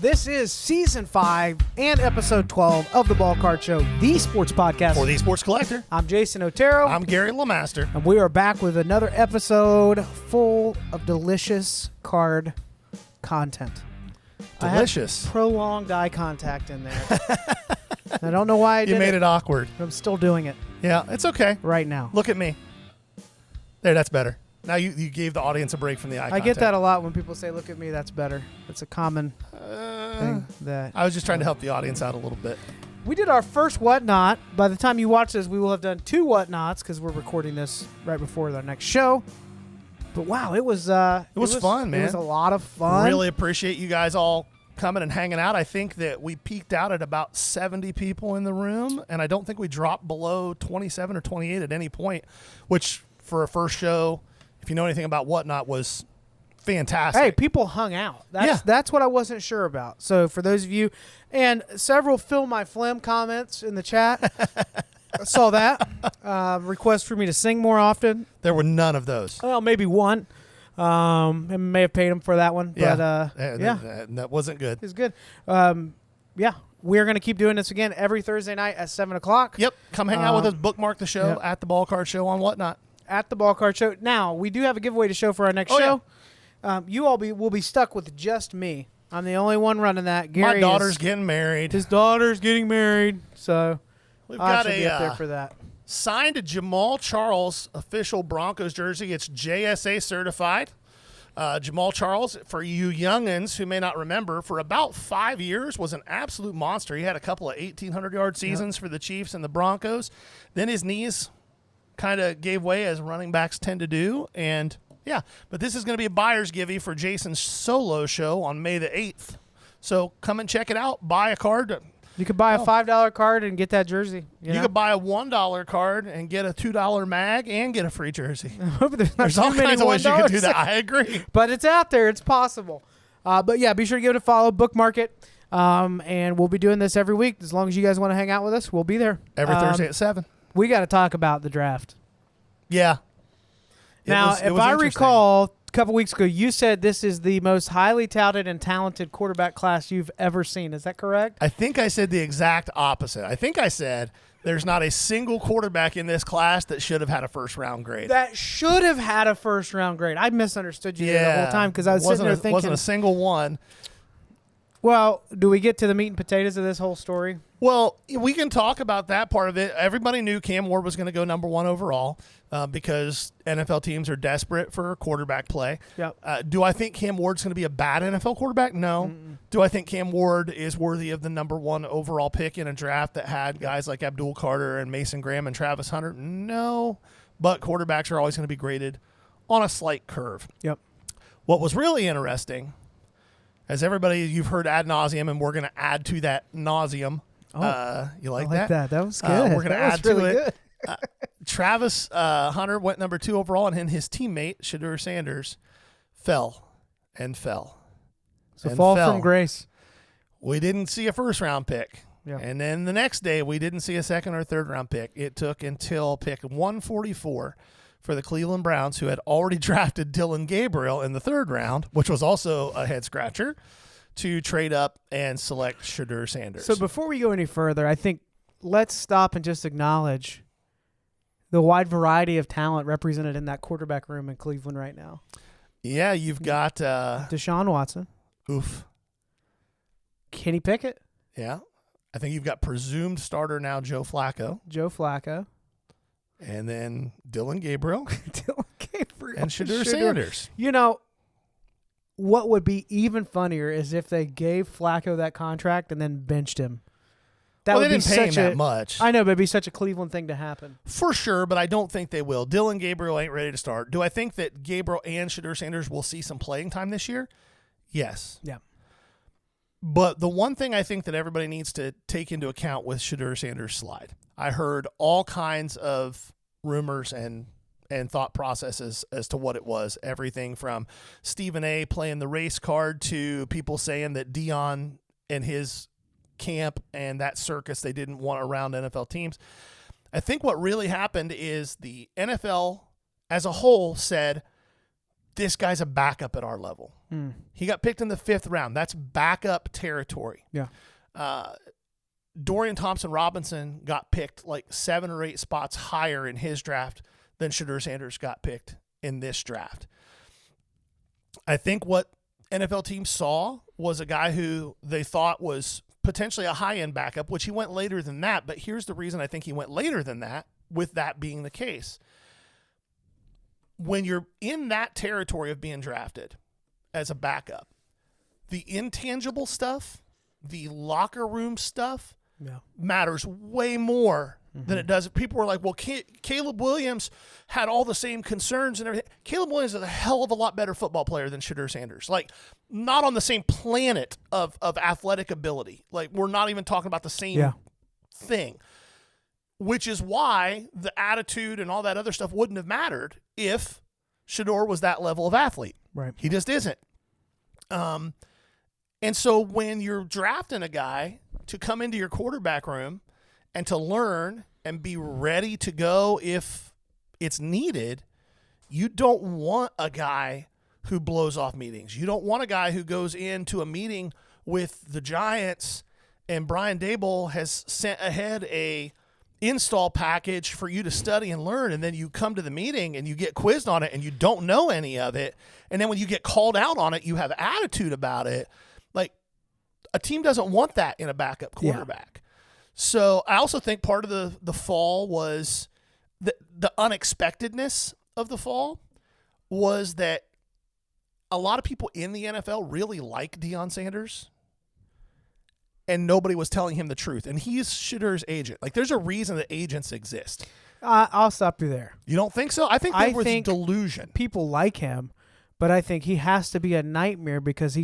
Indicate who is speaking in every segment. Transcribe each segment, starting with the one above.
Speaker 1: This is Season 5 and Episode 12 of the Ballcard Show, the sports podcast.
Speaker 2: For the Sports Collector.
Speaker 1: I'm Jason Otero.
Speaker 2: I'm Gary LeMaster.
Speaker 1: And we are back with another episode full of delicious card content.
Speaker 2: Delicious.
Speaker 1: I had prolonged eye contact in there. I don't know why I did it.
Speaker 2: You made it awkward.
Speaker 1: I'm still doing it
Speaker 2: Yeah, it's okay.
Speaker 1: right now.
Speaker 2: Look at me. There, that's better. Now you gave the audience a break from the eye
Speaker 1: I
Speaker 2: contact.
Speaker 1: get that a lot when people say, look at me, that's better. It's a common thing that...
Speaker 2: I was just trying to help the audience out a little bit.
Speaker 1: We did our first Whatnot. By the time you watch this, we will have done 2 Whatnots because we're recording this right before our next show. But wow, it was
Speaker 2: fun, man.
Speaker 1: It was a lot of fun.
Speaker 2: Really appreciate you guys all coming and hanging out. I think that we peaked out at about 70 people in the room, and I don't think we dropped below 27 or 28 at any point, which for a first show, if you know anything about Whatnot, was fantastic.
Speaker 1: Hey, people hung out. That's what I wasn't sure about. So for those of you, and several Fill My Phlegm comments in the chat. I saw that. Request for me to sing more often.
Speaker 2: There were none of those.
Speaker 1: Well, maybe one. I may have paid him for that one.
Speaker 2: Yeah.
Speaker 1: But
Speaker 2: That wasn't good.
Speaker 1: It was good. Yeah. We're going to keep doing this again every Thursday night at 7 o'clock.
Speaker 2: Yep. Come hang out with us. Bookmark the show at the Ballcard Show on Whatnot.
Speaker 1: At the Ballcard Show. Now, we do have a giveaway to show for our next show. Yeah. You all will be stuck with just me. I'm the only one running that. Gary
Speaker 2: My daughter's getting married.
Speaker 1: His daughter's getting married. So
Speaker 2: We've
Speaker 1: I
Speaker 2: got
Speaker 1: should be up there for that.
Speaker 2: Signed Jamal Charles official Broncos jersey. It's JSA certified. Jamal Charles, for you youngins who may not remember, for about 5 years was an absolute monster. He had a couple of 1,800-yard seasons for the Chiefs and the Broncos. Then his knees kind of gave way, as running backs tend to do. And, yeah, but this is going to be a buyer's givey for Jason's solo show on May the 8th. So come and check it out. Buy a card.
Speaker 1: You could buy a $5 card and get that jersey. You
Speaker 2: could buy a $1 card and get a $2 mag and get a free jersey.
Speaker 1: There's
Speaker 2: all kinds of ways you could do that. I agree.
Speaker 1: But it's out there. It's possible. But, yeah, be sure to give it a follow. Bookmark it. And we'll be doing this every week. As long as you guys want to hang out with us, we'll be there.
Speaker 2: Every Thursday at 7.
Speaker 1: We got to talk about the draft.
Speaker 2: Yeah.
Speaker 1: Now, if I recall, a couple weeks ago, you said this is the most highly touted and talented quarterback class you've ever seen. Is that correct?
Speaker 2: I think I said the exact opposite. I think I said there's not a single quarterback in this class that should have had a first-round grade.
Speaker 1: That should have had a first-round grade. I misunderstood you the whole time because I was sitting there thinking.
Speaker 2: Wasn't a single one.
Speaker 1: Well, do we get to the meat and potatoes of this whole story?
Speaker 2: Well, we can talk about that part of it. Everybody knew Cam Ward was going to go number 1 overall because NFL teams are desperate for quarterback play.
Speaker 1: Yep.
Speaker 2: Do I think Cam Ward's going to be a bad NFL quarterback? No. Do I think Cam Ward is worthy of the number 1 overall pick in a draft that had guys like Abdul Carter and Mason Graham and Travis Hunter? No. But quarterbacks are always going to be graded on a slight curve.
Speaker 1: Yep.
Speaker 2: What was really interesting, as everybody you've heard ad nauseum, and we're going to add to that nauseum. You like that?
Speaker 1: That was good.
Speaker 2: We're going to add
Speaker 1: really
Speaker 2: to it. Travis Hunter went number 2 overall, and his teammate, Shadur Sanders, fell.
Speaker 1: So fall from grace.
Speaker 2: We didn't see a first-round pick.
Speaker 1: Yeah.
Speaker 2: And then the next day, we didn't see a second or third-round pick. It took until pick 144 for the Cleveland Browns, who had already drafted Dylan Gabriel in the 3rd round, which was also a head-scratcher, to trade up and select Shadur Sanders.
Speaker 1: So before we go any further, I think let's stop and just acknowledge the wide variety of talent represented in that quarterback room in Cleveland right now.
Speaker 2: Yeah, you've got
Speaker 1: Deshaun Watson.
Speaker 2: Oof.
Speaker 1: Kenny Pickett.
Speaker 2: Yeah. I think you've got presumed starter now Joe Flacco. And then Dylan Gabriel. And Shadur Sanders.
Speaker 1: You know, what would be even funnier is if they gave Flacco that contract and then benched him. That would
Speaker 2: they didn't pay him that much.
Speaker 1: I know, but it'd be such a Cleveland thing to happen.
Speaker 2: For sure, but I don't think they will. Dylan Gabriel ain't ready to start. Do I think that Gabriel and Shadur Sanders will see some playing time this year? Yes.
Speaker 1: Yeah.
Speaker 2: But the one thing I think that everybody needs to take into account with Shadur Sanders' slide, I heard all kinds of rumors and thought processes as to what it was. Everything from Stephen A. playing the race card to people saying that Dion and his camp and that circus they didn't want around NFL teams. I think what really happened is the NFL as a whole said, this guy's a backup at our level. He got picked in the 5th round. That's backup territory.
Speaker 1: Yeah.
Speaker 2: Dorian Thompson-Robinson got picked like 7 or 8 spots higher in his draft than Shedeur Sanders got picked in this draft. I think what NFL teams saw was a guy who they thought was potentially a high-end backup, which he went later than that. But here's the reason I think he went later than that, with that being the case. When you're in that territory of being drafted as a backup, the intangible stuff, the locker room stuff matters way more than it does. People were like, well, Caleb Williams had all the same concerns and everything. Caleb Williams is a hell of a lot better football player than Shedeur Sanders. Like, not on the same planet of athletic ability. Like, we're not even talking about the same thing, which is why the attitude and all that other stuff wouldn't have mattered if Shedeur was that level of athlete.
Speaker 1: Right.
Speaker 2: He just isn't. And so when you're drafting a guy to come into your quarterback room and to learn and be ready to go if it's needed, you don't want a guy who blows off meetings. You don't want a guy who goes into a meeting with the Giants and Brian Daboll has sent ahead a install package for you to study and learn, and then you come to the meeting and you get quizzed on it and you don't know any of it, and then when you get called out on it, you have attitude about it. Like, a team doesn't want that in a backup quarterback. So I also think part of the fall was the unexpectedness of the fall was that a lot of people in the NFL really like Deion Sanders, and nobody was telling him the truth. And he's Shedeur's agent. Like, there's a reason that agents exist.
Speaker 1: I'll stop you there.
Speaker 2: You don't think so? I think there was delusion.
Speaker 1: People like him, but I think he has to be a nightmare because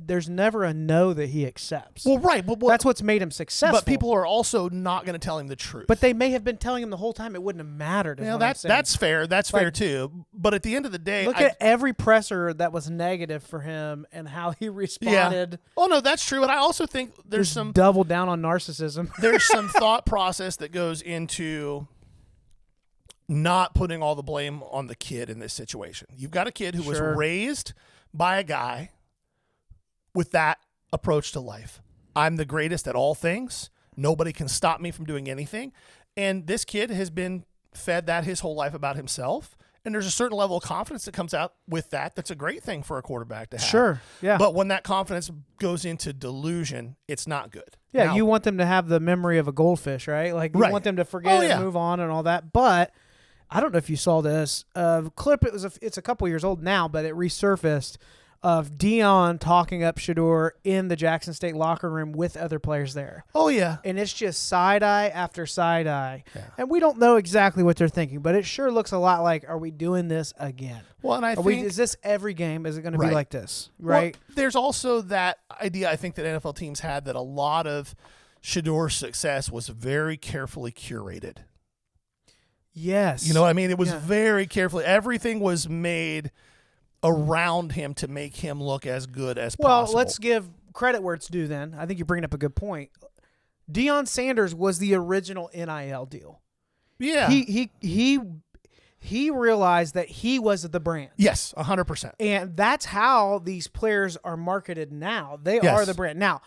Speaker 1: there's never a no that he accepts.
Speaker 2: Well, right. But
Speaker 1: that's what's made him successful.
Speaker 2: But people are also not going to tell him the truth.
Speaker 1: But they may have been telling him the whole time. It wouldn't have mattered.
Speaker 2: That's fair. That's fair too. But at the end of the day,
Speaker 1: look at every presser that was negative for him and how he responded.
Speaker 2: Yeah. Oh no, that's true. But I also think there's some
Speaker 1: double down on narcissism.
Speaker 2: There's some thought process that goes into not putting all the blame on the kid in this situation. You've got a kid who was raised by a guy with that approach to life. I'm the greatest at all things. Nobody can stop me from doing anything. And this kid has been fed that his whole life about himself. And there's a certain level of confidence that comes out with that. That's a great thing for a quarterback to have.
Speaker 1: Sure, yeah.
Speaker 2: But when that confidence goes into delusion, it's not good.
Speaker 1: Yeah,
Speaker 2: now,
Speaker 1: you want them to have the memory of a goldfish, right? Like, you want them to forget and move on and all that. But I don't know if you saw this clip. It's a couple years old now, but it resurfaced of Deion talking up Shedeur in the Jackson State locker room with other players there.
Speaker 2: Oh, yeah.
Speaker 1: And it's just side eye after side eye. Yeah. And we don't know exactly what they're thinking, but it sure looks a lot like, are we doing this again?
Speaker 2: Well, and is
Speaker 1: this every game? Is it going to be like this? Right.
Speaker 2: Well, there's also that idea I think that NFL teams had that a lot of Shedeur's success was very carefully curated.
Speaker 1: Yes.
Speaker 2: You know what I mean? It was very carefully. Everything was made around him to make him look as good as possible.
Speaker 1: Well, let's give credit where it's due then. I think you're bringing up a good point. Deion Sanders was the original NIL deal.
Speaker 2: Yeah.
Speaker 1: He realized that he was the brand.
Speaker 2: Yes, 100%.
Speaker 1: And that's how these players are marketed now. They are the brand. Now,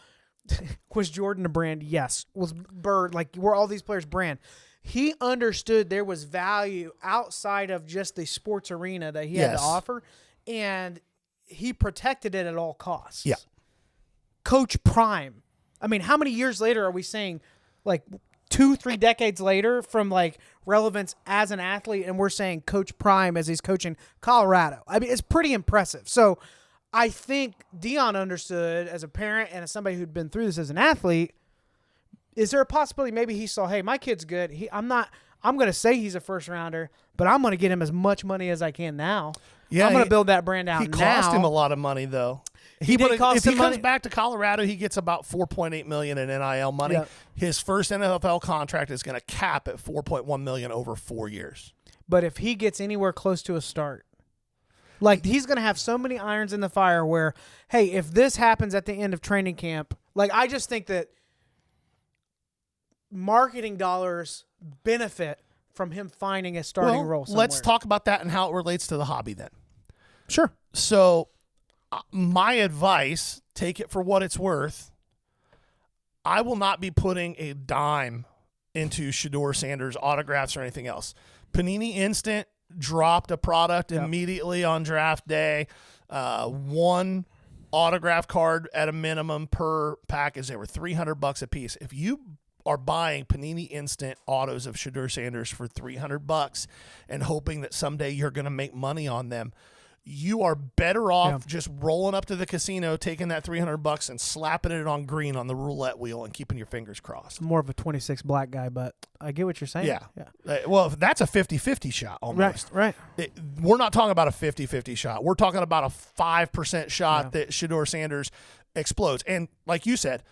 Speaker 1: was Jordan a brand? Yes. Was Bird, were all these players brand? He understood there was value outside of just the sports arena that he had to offer, and he protected it at all costs.
Speaker 2: Yeah.
Speaker 1: Coach Prime. I mean, how many years later are we saying, 2-3 decades later from relevance as an athlete, and we're saying Coach Prime as he's coaching Colorado? I mean, it's pretty impressive. So I think Deion understood as a parent and as somebody who'd been through this as an athlete. Is there a possibility maybe he saw, hey, my kid's good. I'm going to say he's a first rounder, but I'm going to get him as much money as I can now. Yeah, I'm going to build that brand out now.
Speaker 2: He cost him a lot of money, though. If he comes back to Colorado, he gets about $4.8 million in NIL money. Yep. His first NFL contract is going to cap at $4.1 million over 4 years.
Speaker 1: But if he gets anywhere close to a start, he's going to have so many irons in the fire where, hey, if this happens at the end of training camp, I just think that marketing dollars benefit from him finding a starting role somewhere.
Speaker 2: Let's talk about that and how it relates to the hobby then.
Speaker 1: Sure.
Speaker 2: So my advice, take it for what it's worth. I will not be putting a dime into Shedeur Sanders autographs or anything else. Panini Instant dropped a product immediately on draft day. One autograph card at a minimum per package. They were $300 a piece. If you are buying Panini Instant autos of Shedeur Sanders for $300 and hoping that someday you're going to make money on them, you are better off just rolling up to the casino, taking that $300 and slapping it on green on the roulette wheel and keeping your fingers crossed.
Speaker 1: More of a 26 black guy, but I get what you're saying.
Speaker 2: Yeah. Well, that's a 50-50 shot almost.
Speaker 1: Right.
Speaker 2: We're not talking about a 50-50 shot. We're talking about a 5% shot that Shedeur Sanders explodes. And like you said,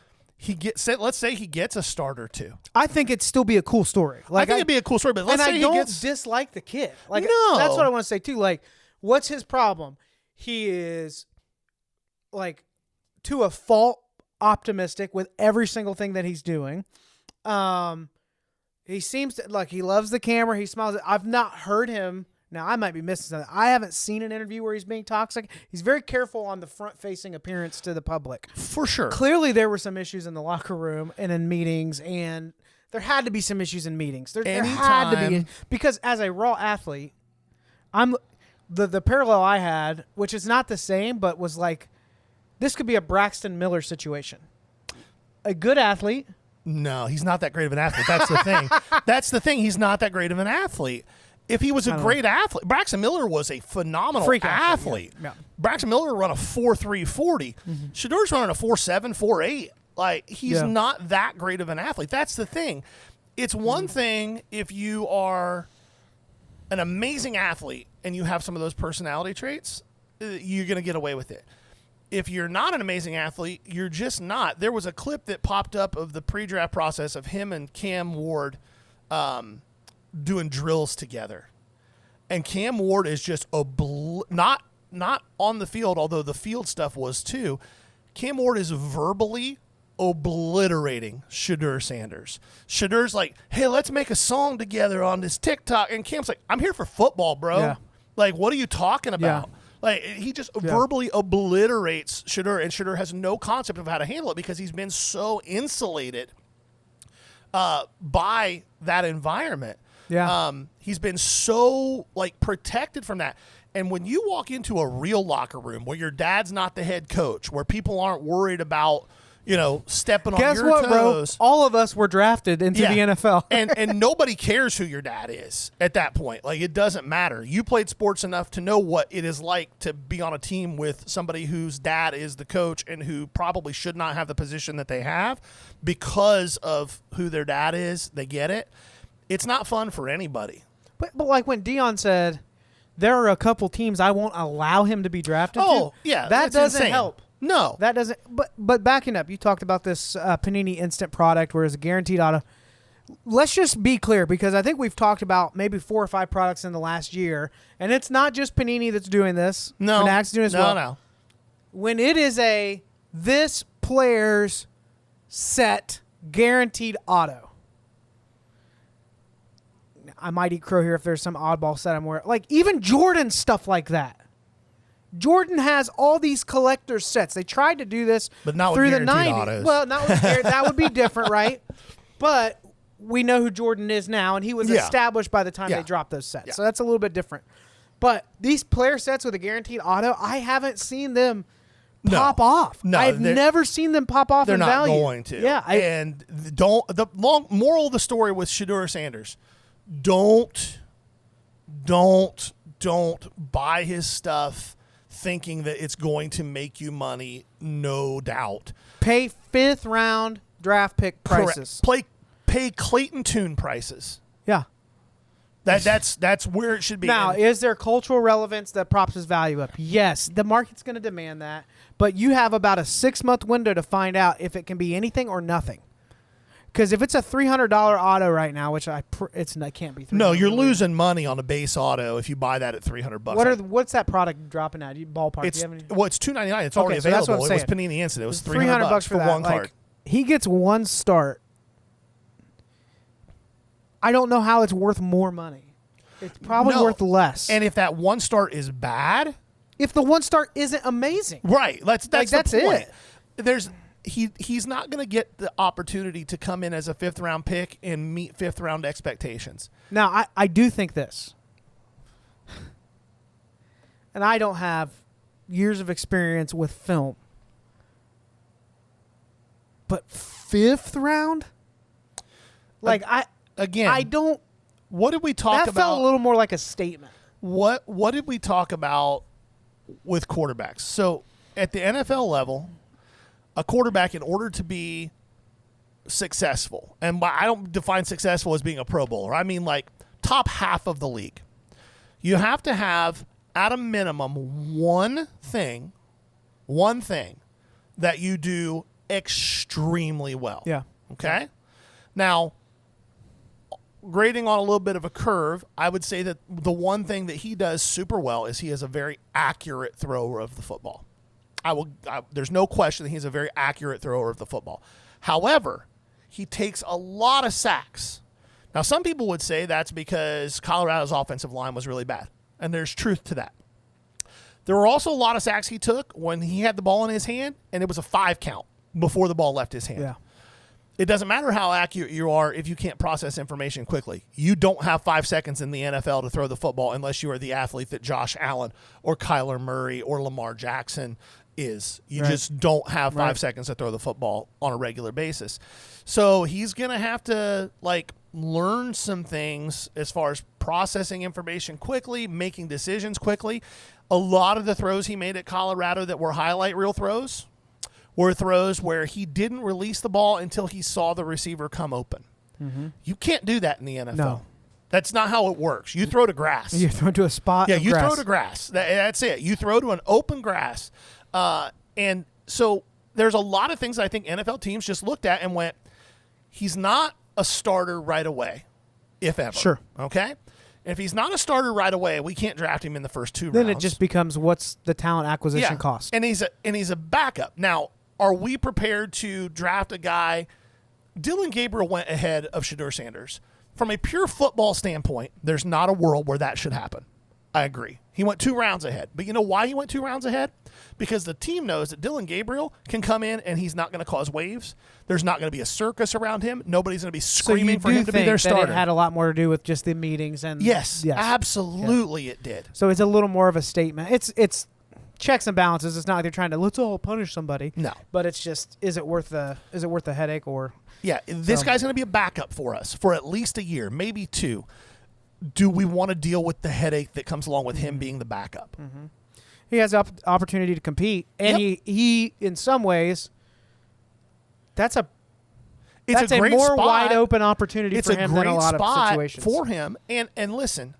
Speaker 2: let's say he gets a start or two.
Speaker 1: I think it'd still be a cool story.
Speaker 2: I think it'd be a cool story, but let's say
Speaker 1: I don't dislike the kid. Like,
Speaker 2: no.
Speaker 1: That's what I want to say too. Like, what's his problem? He is, like, to a fault optimistic with every single thing that he's doing. He seems to, like, he loves the camera. He smiles. I've not heard him. Now, I might be missing something. I haven't seen an interview where he's being toxic. He's very careful on the front-facing appearance to the public.
Speaker 2: For sure.
Speaker 1: Clearly, there were some issues in the locker room and in meetings, and there had to be some issues in meetings. There had to be. Because as a raw athlete, the parallel I had, which is not the same, but was like, this could be a Braxton Miller situation. A good athlete.
Speaker 2: No, he's not that great of an athlete. That's the thing. That's the thing. He's not that great of an athlete. If he was a great athlete, Braxton Miller was a phenomenal
Speaker 1: freak
Speaker 2: athlete.
Speaker 1: Yeah.
Speaker 2: Braxton Miller run a 4.3 40. Shedeur's running a 4.7 4.8. Like, he's not that great of an athlete. That's the thing. It's one thing if you are an amazing athlete and you have some of those personality traits, you're going to get away with it. If you're not an amazing athlete, you're just not. There was a clip that popped up of the pre-draft process of him and Cam Ward doing drills together. And Cam Ward is just not on the field, although the field stuff was too. Cam Ward is verbally obliterating Shedeur Sanders. Shedeur's like, hey, let's make a song together on this TikTok. And Cam's like, I'm here for football, bro. Yeah. Like, what are you talking about? Yeah. Like, he just verbally obliterates Shedeur, and Shedeur has no concept of how to handle it because he's been so insulated by that environment.
Speaker 1: Yeah.
Speaker 2: He's been so, like, protected from that. And when you walk into a real locker room where your dad's not the head coach, where people aren't worried about, stepping on your toes. Guess what, bro?
Speaker 1: All of us were drafted into the NFL.
Speaker 2: and nobody cares who your dad is at that point. Like, it doesn't matter. You played sports enough to know what it is like to be on a team with somebody whose dad is the coach and who probably should not have the position that they have because of who their dad is. They get it. It's not fun for anybody.
Speaker 1: But like when Dion said, there are a couple teams I won't allow him to be drafted to.
Speaker 2: Oh, yeah.
Speaker 1: That doesn't help.
Speaker 2: No.
Speaker 1: That doesn't. But backing up, you talked about this Panini Instant product where it's a guaranteed auto. Let's just be clear, because I think we've talked about maybe 4 or 5 products in the last year, and it's not just Panini that's doing this.
Speaker 2: No.
Speaker 1: Fanatics doing this well.
Speaker 2: No.
Speaker 1: When it is this player's set guaranteed auto. I might eat crow here if there's some oddball set I'm wearing. Like, even Jordan stuff like that. Jordan has all these collector's sets. They tried to do this
Speaker 2: but not
Speaker 1: through
Speaker 2: with
Speaker 1: the 90s.
Speaker 2: Autos.
Speaker 1: Well, not with that would be different, right? But we know who Jordan is now, and he was established by the time they dropped those sets. So that's a little bit different. But these player sets with a guaranteed auto, I haven't seen them pop off.
Speaker 2: No,
Speaker 1: I've never seen them pop off in value.
Speaker 2: They're not going to.
Speaker 1: Yeah.
Speaker 2: The moral of the story with Shedeur Sanders, don't buy his stuff thinking that it's going to make you money. No doubt.
Speaker 1: Pay 5th round draft pick prices.
Speaker 2: Pay Clayton Tune prices.
Speaker 1: Yeah.
Speaker 2: That's where it should be.
Speaker 1: Now, is there cultural relevance that props his value up? Yes. The market's going to demand that. But you have about a 6-month window to find out if it can be anything or nothing. Because if it's a $300 auto right now, which it can't be $300.
Speaker 2: No, you're losing money on a base auto if you buy that at $300.
Speaker 1: What's that product dropping at? Ballpark?
Speaker 2: It's $299. It's already available. That's what I'm saying. It was Panini Instant. It was $300 for one card.
Speaker 1: Like, he gets one start. I don't know how it's worth more money. It's probably worth less.
Speaker 2: And if that one start is bad,
Speaker 1: if the 1-star isn't amazing?
Speaker 2: Right. That's
Speaker 1: that's
Speaker 2: the point.
Speaker 1: it.
Speaker 2: He's not going to get the opportunity to come in as a 5th-round pick and meet 5th-round expectations.
Speaker 1: Now, I do think this, and I don't have years of experience with film, but 5th round? Like, I don't...
Speaker 2: What did we talk about?
Speaker 1: That felt a little more like a statement.
Speaker 2: What did we talk about with quarterbacks? So, at the NFL level, a quarterback, in order to be successful, and I don't define successful as being a Pro Bowler. I mean, like, top half of the league. You have to have, at a minimum, one thing that you do extremely well.
Speaker 1: Yeah.
Speaker 2: Okay? Now, grading on a little bit of a curve, I would say that the one thing that he does super well is he is a very accurate thrower of the football. There's no question that he's a very accurate thrower of the football. However, he takes a lot of sacks. Now, some people would say that's because Colorado's offensive line was really bad, and there's truth to that. There were also a lot of sacks he took when he had the ball in his hand, and it was a 5 count before the ball left his hand.
Speaker 1: Yeah.
Speaker 2: It doesn't matter how accurate you are if you can't process information quickly. You don't have 5 seconds in the NFL to throw the football unless you are the athlete that Josh Allen or Kyler Murray or Lamar Jackson is. You just don't have 5 seconds to throw the football on a regular basis. So he's going to have to, like, learn some things as far as processing information quickly, making decisions quickly. A lot of the throws he made at Colorado that were highlight reel throws were throws where he didn't release the ball until he saw the receiver come open. Mm-hmm. You can't do that in the NFL.
Speaker 1: No.
Speaker 2: That's not how it works. You throw to grass.
Speaker 1: You throw to a spot.
Speaker 2: Yeah, you throw to grass. That's it. You throw to an open grass. And so there's a lot of things that I think NFL teams just looked at and went, he's not a starter right away, if ever.
Speaker 1: Sure.
Speaker 2: Okay? And if he's not a starter right away, we can't draft him in the first 2 rounds.
Speaker 1: Then it just becomes what's the talent acquisition cost.
Speaker 2: And he's a backup. Now, are we prepared to draft a guy? Dylan Gabriel went ahead of Shedeur Sanders. From a pure football standpoint, there's not a world where that should happen. I agree. He went 2 rounds ahead. But you know why he went 2 rounds ahead? Because the team knows that Dylan Gabriel can come in and he's not going to cause waves. There's not going to be a circus around him. Nobody's going to be screaming for him to be their starter.
Speaker 1: It had a lot more to do with just the meetings and
Speaker 2: yes. Absolutely it did.
Speaker 1: So it's a little more of a statement. It's checks and balances. It's not like they're trying to let's all punish somebody.
Speaker 2: No.
Speaker 1: But it's just is it worth the headache or
Speaker 2: this guy's going to be a backup for us for at least a year, maybe 2. Do we want to deal with the headache that comes along with him being the backup?
Speaker 1: Mm-hmm. He has the opportunity to compete, and he in some ways, that's a
Speaker 2: great
Speaker 1: more
Speaker 2: spot.
Speaker 1: wide open opportunity for him than a lot of situations.
Speaker 2: For him. And listen,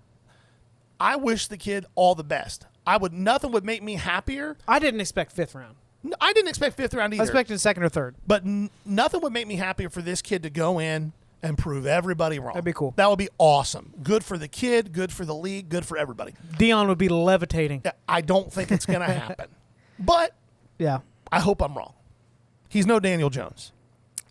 Speaker 2: I wish the kid all the best. Nothing would make me happier.
Speaker 1: I didn't expect 5th round.
Speaker 2: I didn't expect 5th round either.
Speaker 1: I expected 2nd or 3rd.
Speaker 2: But nothing would make me happier for this kid to go in and prove everybody wrong.
Speaker 1: That'd be cool.
Speaker 2: That would be awesome. Good for the kid, good for the league, good for everybody.
Speaker 1: Dion would be levitating.
Speaker 2: I don't think it's going to happen. But
Speaker 1: yeah,
Speaker 2: I hope I'm wrong. He's no Daniel Jones.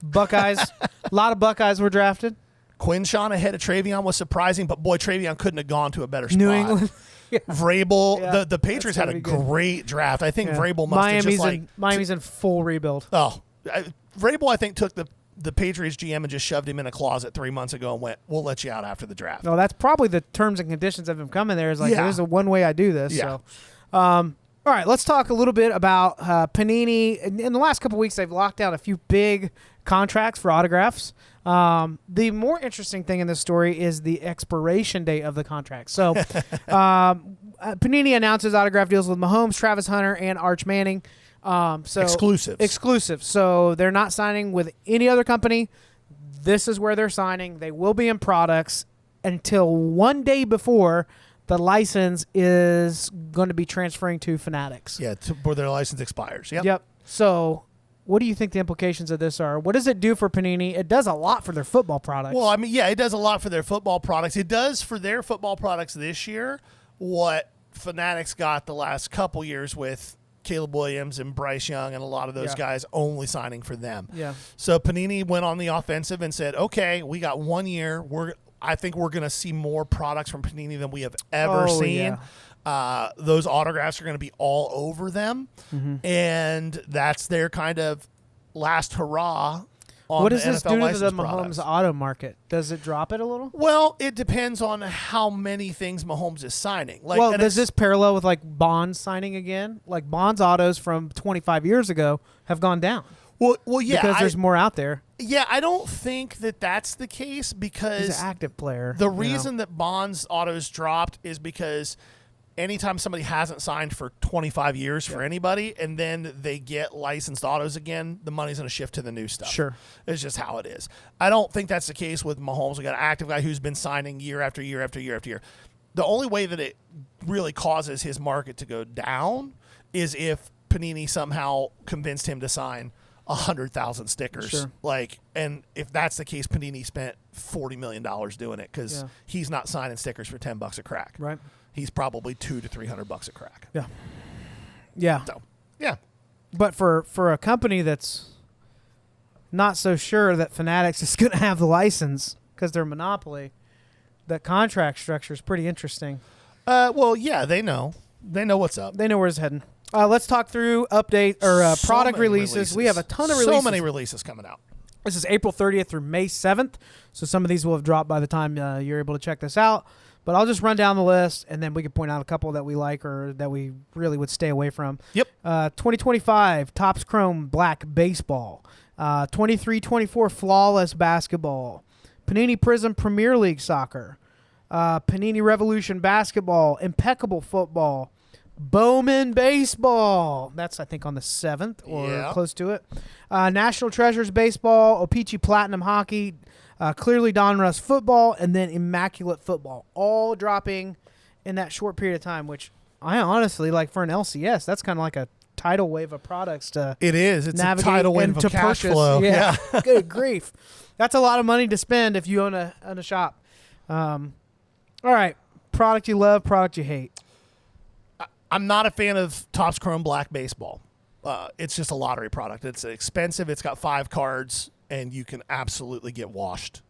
Speaker 1: Buckeyes, a lot of Buckeyes were drafted.
Speaker 2: Quinshawn ahead of Travion was surprising, but boy, Travion couldn't have gone to a better spot.
Speaker 1: New England.
Speaker 2: Yeah. Vrabel, the Patriots had a great draft. I think Vrabel must have just
Speaker 1: Miami's in full rebuild.
Speaker 2: Oh, Vrabel, I think, took the Patriots GM and just shoved him in a closet 3 months ago and went, we'll let you out after the draft.
Speaker 1: No, that's probably the terms and conditions of him coming there. Is like, there's a one way I do this.
Speaker 2: Yeah.
Speaker 1: So, all right, let's talk a little bit about Panini. In the last couple of weeks, they've locked down a few big contracts for autographs. The more interesting thing in this story is the expiration date of the contract. So, Panini announces autograph deals with Mahomes, Travis Hunter, and Arch Manning. Exclusive. So they're not signing with any other company. This is where they're signing. They will be in products until one day before the license is going to be transferring to Fanatics.
Speaker 2: Yeah, where their license expires.
Speaker 1: Yep. So what do you think the implications of this are? What does it do for Panini? It does a lot for their football products.
Speaker 2: Well, I mean, it does a lot for their football products. It does for their football products this year what Fanatics got the last couple years with Caleb Williams and Bryce Young and a lot of those guys only signing for them.
Speaker 1: Yeah.
Speaker 2: So Panini went on the offensive and said, okay, we got 1 year. I think we're going to see more products from Panini than we have ever seen. Those autographs are going to be all over them, and that's their kind of last hurrah.
Speaker 1: What does this
Speaker 2: NFL
Speaker 1: do to
Speaker 2: license
Speaker 1: the
Speaker 2: products.
Speaker 1: Mahomes auto market? Does it drop it a little?
Speaker 2: Well, it depends on how many things Mahomes is signing. Like,
Speaker 1: Well, does this parallel with like Bonds signing again? Like Bonds autos from 25 years ago have gone down.
Speaker 2: Well, yeah,
Speaker 1: because there's more out there.
Speaker 2: Yeah, I don't think that that's the case because
Speaker 1: He's an active player.
Speaker 2: The reason that Bonds autos dropped is because anytime somebody hasn't signed for 25 years for anybody and then they get licensed autos again, the money's going to shift to the new stuff.
Speaker 1: Sure.
Speaker 2: It's just how it is. I don't think that's the case with Mahomes. We got an active guy who's been signing year after year after year after year. The only way that it really causes his market to go down is if Panini somehow convinced him to sign 100,000 stickers.
Speaker 1: Sure.
Speaker 2: And if that's the case, Panini spent $40 million doing it because he's not signing stickers for $10 a crack.
Speaker 1: Right.
Speaker 2: He's probably $200 to $300 a crack.
Speaker 1: Yeah. Yeah.
Speaker 2: So, yeah.
Speaker 1: But for a company that's not so sure that Fanatics is going to have the license because they're a monopoly, that contract structure is pretty interesting.
Speaker 2: Well, yeah, they know. They know what's up.
Speaker 1: They know where it's heading. Let's talk through product releases. We have a ton of releases.
Speaker 2: So many releases coming out.
Speaker 1: This is April 30th through May 7th. So some of these will have dropped by the time you're able to check this out. But I'll just run down the list, and then we can point out a couple that we like or that we really would stay away from.
Speaker 2: Yep.
Speaker 1: 2025 Topps Chrome Black Baseball. 23-24 Flawless Basketball. Panini Prism Premier League Soccer. Panini Revolution Basketball. Impeccable Football. Bowman Baseball. That's, I think, on the 7th or close to it. National Treasures Baseball. O-Pee-Chee Platinum Hockey. Clearly Donruss Football, and then Immaculate Football, all dropping in that short period of time, which I honestly, like for an LCS, that's kind of like a tidal wave of products to
Speaker 2: It is. It's a
Speaker 1: navigate
Speaker 2: tidal wave
Speaker 1: and
Speaker 2: of
Speaker 1: to
Speaker 2: cash
Speaker 1: purchase.
Speaker 2: flow.
Speaker 1: Yeah. Good grief. That's a lot of money to spend if you own a shop. All right. Product you love, product you hate.
Speaker 2: I'm not a fan of Topps Chrome Black Baseball. It's just a lottery product. It's expensive. It's got 5 cards. And you can absolutely get washed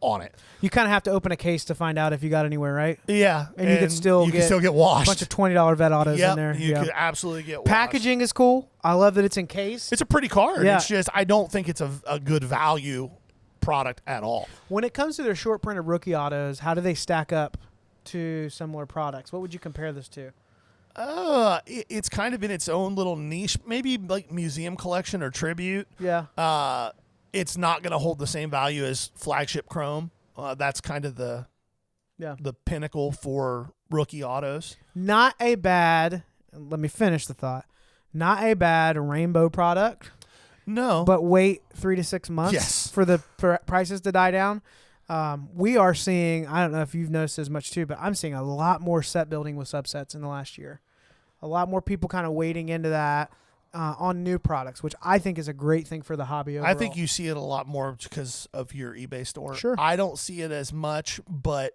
Speaker 2: on it.
Speaker 1: You kind of have to open a case to find out if you got anywhere, right?
Speaker 2: Yeah.
Speaker 1: And you can still get
Speaker 2: washed.
Speaker 1: A bunch of $20 vet autos in there.
Speaker 2: You could absolutely get washed.
Speaker 1: Packaging is cool. I love that it's encased.
Speaker 2: It's a pretty card.
Speaker 1: Yeah.
Speaker 2: It's just I don't think it's a good value product at all.
Speaker 1: When it comes to their short printed rookie autos, how do they stack up to similar products? What would you compare this to?
Speaker 2: It's kind of in its own little niche, maybe like museum collection or tribute.
Speaker 1: Yeah.
Speaker 2: It's not going to hold the same value as flagship Chrome. That's kind of the pinnacle for rookie autos.
Speaker 1: Not a bad, let me finish the thought, not a bad rainbow product.
Speaker 2: No.
Speaker 1: But wait 3 to 6 months for the prices to die down. We are seeing, I don't know if you've noticed as much too, but I'm seeing a lot more set building with subsets in the last year. A lot more people kind of wading into that. On new products, which I think is a great thing for the hobby overall.
Speaker 2: I think you see it a lot more because of your eBay store.
Speaker 1: Sure.
Speaker 2: I don't see it as much, but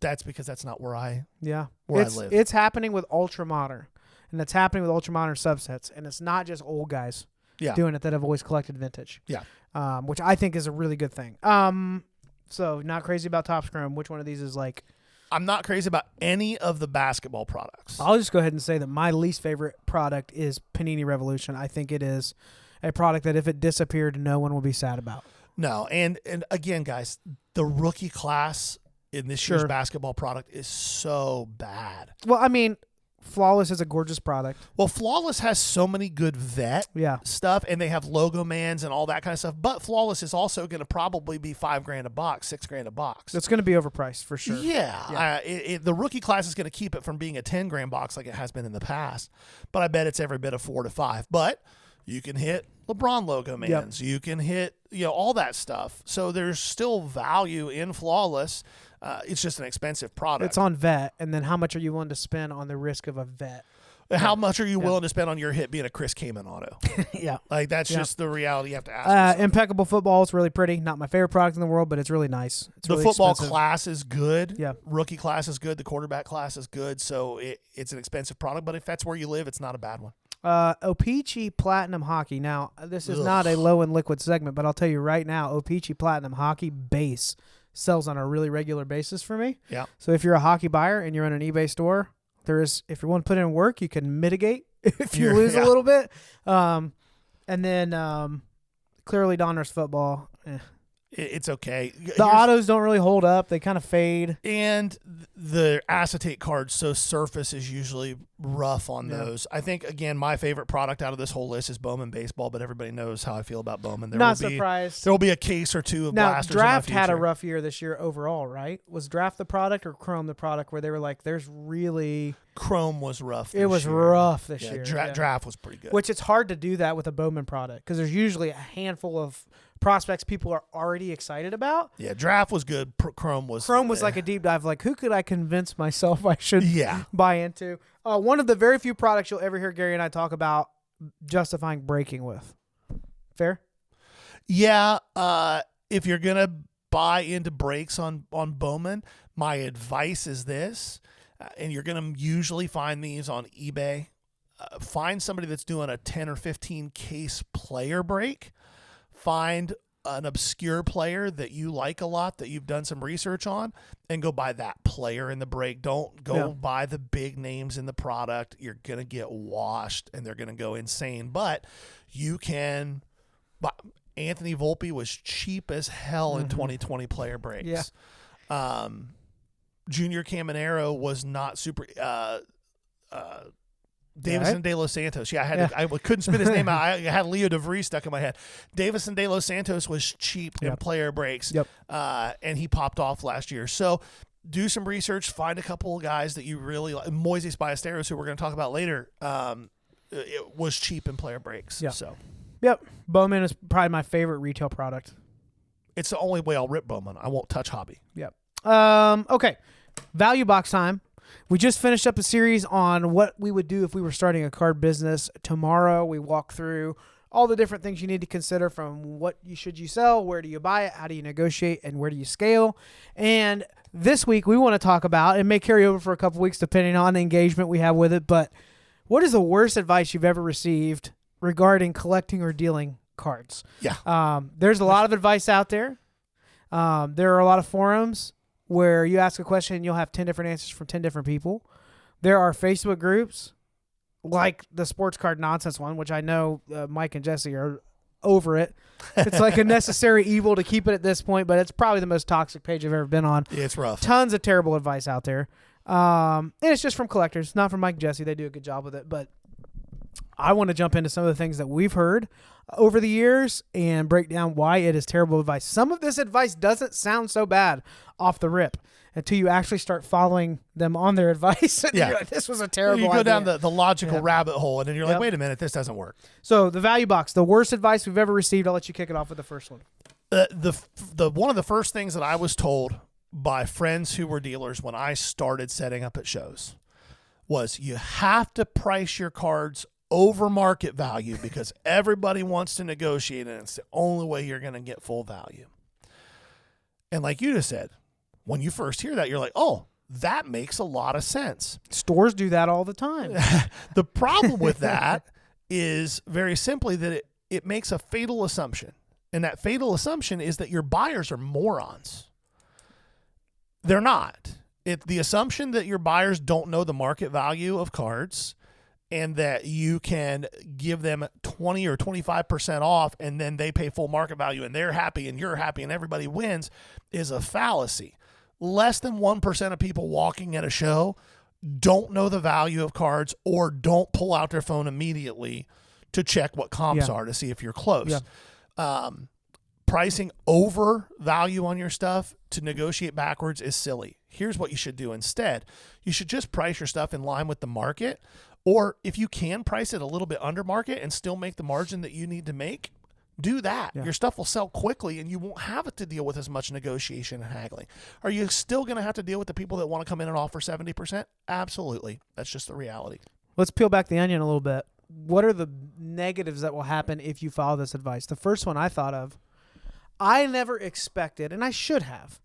Speaker 2: that's because that's not where I
Speaker 1: I
Speaker 2: live.
Speaker 1: It's happening with ultra modern, and it's happening with ultra modern subsets, and it's not just old guys doing it that have always collected vintage.
Speaker 2: Yeah.
Speaker 1: Which I think is a really good thing. So not crazy about Topps Chrome. Which one of these is like?
Speaker 2: I'm not crazy about any of the basketball products.
Speaker 1: I'll just go ahead and say that my least favorite product is Panini Revolution. I think it is a product that if it disappeared, no one will be sad about.
Speaker 2: No, and again, guys, the rookie class in this year's basketball product is so bad.
Speaker 1: Well, I mean, Flawless is a gorgeous product.
Speaker 2: Well, Flawless has so many good vet stuff, and they have logo mans and all that kind of stuff. But Flawless is also going to probably be $5,000 a box, $6,000 a box.
Speaker 1: It's going to be overpriced for sure.
Speaker 2: Yeah. The rookie class is going to keep it from being a $10,000 box like it has been in the past. But I bet it's every bit of $4 to $5. But you can hit LeBron logo mans. You can hit all that stuff. So there's still value in Flawless. It's just an expensive product.
Speaker 1: It's on vet, and then how much are you willing to spend on the risk of a vet?
Speaker 2: How much are you willing to spend on your hit being a Chris Kaman auto? Like that's just the reality you have to ask.
Speaker 1: Impeccable Football is really pretty. Not my favorite product in the world, but it's really nice. It's
Speaker 2: the
Speaker 1: really
Speaker 2: football
Speaker 1: expensive.
Speaker 2: class is good.
Speaker 1: Yeah.
Speaker 2: Rookie class is good. The quarterback class is good. So it's an expensive product, but if that's where you live, it's not a bad one.
Speaker 1: O-Pee-Chee Platinum Hockey. Now, this is not a low and liquid segment, but I'll tell you right now, O-Pee-Chee Platinum Hockey base sells on a really regular basis for me.
Speaker 2: Yeah.
Speaker 1: So if you're a hockey buyer and you're in an eBay store, if you want to put in work, you can mitigate if you lose a little bit. And then clearly Donruss football.
Speaker 2: It's okay.
Speaker 1: The autos don't really hold up. They kind of fade.
Speaker 2: And the acetate cards, so surface is usually rough on those. I think, again, my favorite product out of this whole list is Bowman Baseball, but everybody knows how I feel about Bowman.
Speaker 1: Not surprised.
Speaker 2: There will be a case or two of blasters.
Speaker 1: Draft had a rough year this year overall, right? Was Draft the product or Chrome the product where they were like, there's really...
Speaker 2: Chrome was rough
Speaker 1: It was rough this year.
Speaker 2: Draft was pretty good.
Speaker 1: Which it's hard to do that with a Bowman product because there's usually a handful of prospects people are already excited about.
Speaker 2: Yeah, Draft was good. Chrome was
Speaker 1: like a deep dive. Like, who could I convince myself I should buy into? One of the very few products you'll ever hear Gary and I talk about justifying breaking with. Fair?
Speaker 2: Yeah. If you're going to buy into breaks on Bowman, my advice is this, and you're going to usually find these on eBay. Find somebody that's doing a 10 or 15 case player break. Find an obscure player that you like a lot that you've done some research on and go buy that player in the break. Don't go buy the big names in the product. You're going to get washed and they're going to go insane. But you can Anthony Volpe was cheap as hell in 2020 player breaks. Yeah. Junior Caminero was not super Davison De Los Santos. Yeah, I couldn't spit his name out. I had Leo DeVries stuck in my head. Davison De Los Santos was cheap in player breaks, and he popped off last year. So do some research. Find a couple of guys that you really like. Moises Ballesteros, who we're going to talk about later, it was cheap in player breaks.
Speaker 1: Yep.
Speaker 2: So,
Speaker 1: Bowman is probably my favorite retail product.
Speaker 2: It's the only way I'll rip Bowman. I won't touch hobby.
Speaker 1: Yep. Okay, value box time. We just finished up a series on what we would do if we were starting a card business. Tomorrow, we walk through all the different things you need to consider, from what should you sell, where do you buy it, how do you negotiate, and where do you scale. And this week, we want to talk about, it may carry over for a couple weeks depending on the engagement we have with it, but what is the worst advice you've ever received regarding collecting or dealing cards?
Speaker 2: Yeah.
Speaker 1: There's a lot of advice out there. There are a lot of forums where you ask a question and you'll have 10 different answers from 10 different people. There are Facebook groups like the sports card nonsense one, which I know Mike and Jesse are over it. It's like a necessary evil to keep it at this point, but it's probably the most toxic page I've ever been on.
Speaker 2: Yeah, it's rough.
Speaker 1: Tons of terrible advice out there. And it's just from collectors, not from Mike and Jesse. They do a good job with it, but I want to jump into some of the things that we've heard over the years and break down why it is terrible advice. Some of this advice doesn't sound so bad off the rip until you actually start following them on their advice. And you're like, this was a terrible idea.
Speaker 2: You go down the logical rabbit hole, and then you're like, wait a minute, this doesn't work.
Speaker 1: So the value box, the worst advice we've ever received. I'll let you kick it off with the first one.
Speaker 2: The one of the first things that I was told by friends who were dealers when I started setting up at shows was you have to price your cards over market value because everybody wants to negotiate, and it's the only way you're going to get full value. And like you just said, when you first hear that, you're like, oh, that makes a lot of sense.
Speaker 1: Stores do that all the time.
Speaker 2: The problem with that is very simply that it makes a fatal assumption. And that fatal assumption is that your buyers are morons. They're not. The assumption that your buyers don't know the market value of cards and that you can give them 20 or 25% off and then they pay full market value and they're happy and you're happy and everybody wins is a fallacy. Less than 1% of people walking at a show don't know the value of cards or don't pull out their phone immediately to check what comps are to see if you're close. Yeah. Pricing over value on your stuff to negotiate backwards is silly. Here's what you should do instead. You should just price your stuff in line with the market. Or if you can price it a little bit under market and still make the margin that you need to make, do that. Yeah. Your stuff will sell quickly and you won't have to deal with as much negotiation and haggling. Are you still going to have to deal with the people that want to come in and offer 70%? Absolutely. That's just the reality.
Speaker 1: Let's peel back the onion a little bit. What are the negatives that will happen if you follow this advice? The first one I thought of, I never expected, and I should have,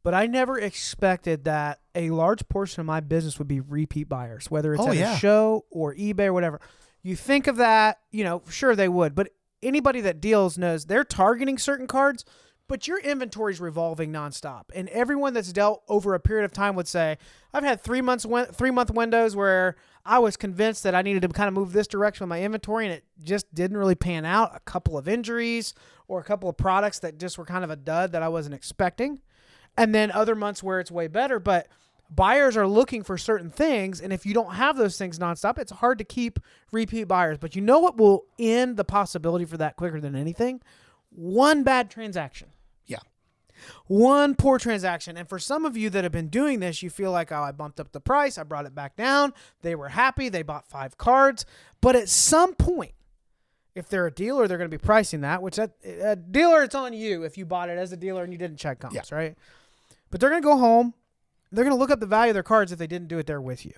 Speaker 1: but I never expected that a large portion of my business would be repeat buyers, whether it's at a show or eBay or whatever. You think of that, sure they would, but anybody that deals knows they're targeting certain cards but your inventory is revolving nonstop. And everyone that's dealt over a period of time would say, I've had 3 month windows where I was convinced that I needed to kind of move this direction with my inventory, and it just didn't really pan out. A couple of injuries or a couple of products that just were kind of a dud that I wasn't expecting. And then other months where it's way better. But buyers are looking for certain things, and if you don't have those things nonstop, it's hard to keep repeat buyers. But you know what will end the possibility for that quicker than anything? One bad transaction.
Speaker 2: Yeah.
Speaker 1: One poor transaction. And for some of you that have been doing this, you feel like, oh, I bumped up the price, I brought it back down, they were happy, they bought 5 cards. But at some point, if they're a dealer, they're going to be pricing that, which a dealer, it's on you if you bought it as a dealer and you didn't check comps, right? But they're going to go home. They're going to look up the value of their cards if they didn't do it there with you.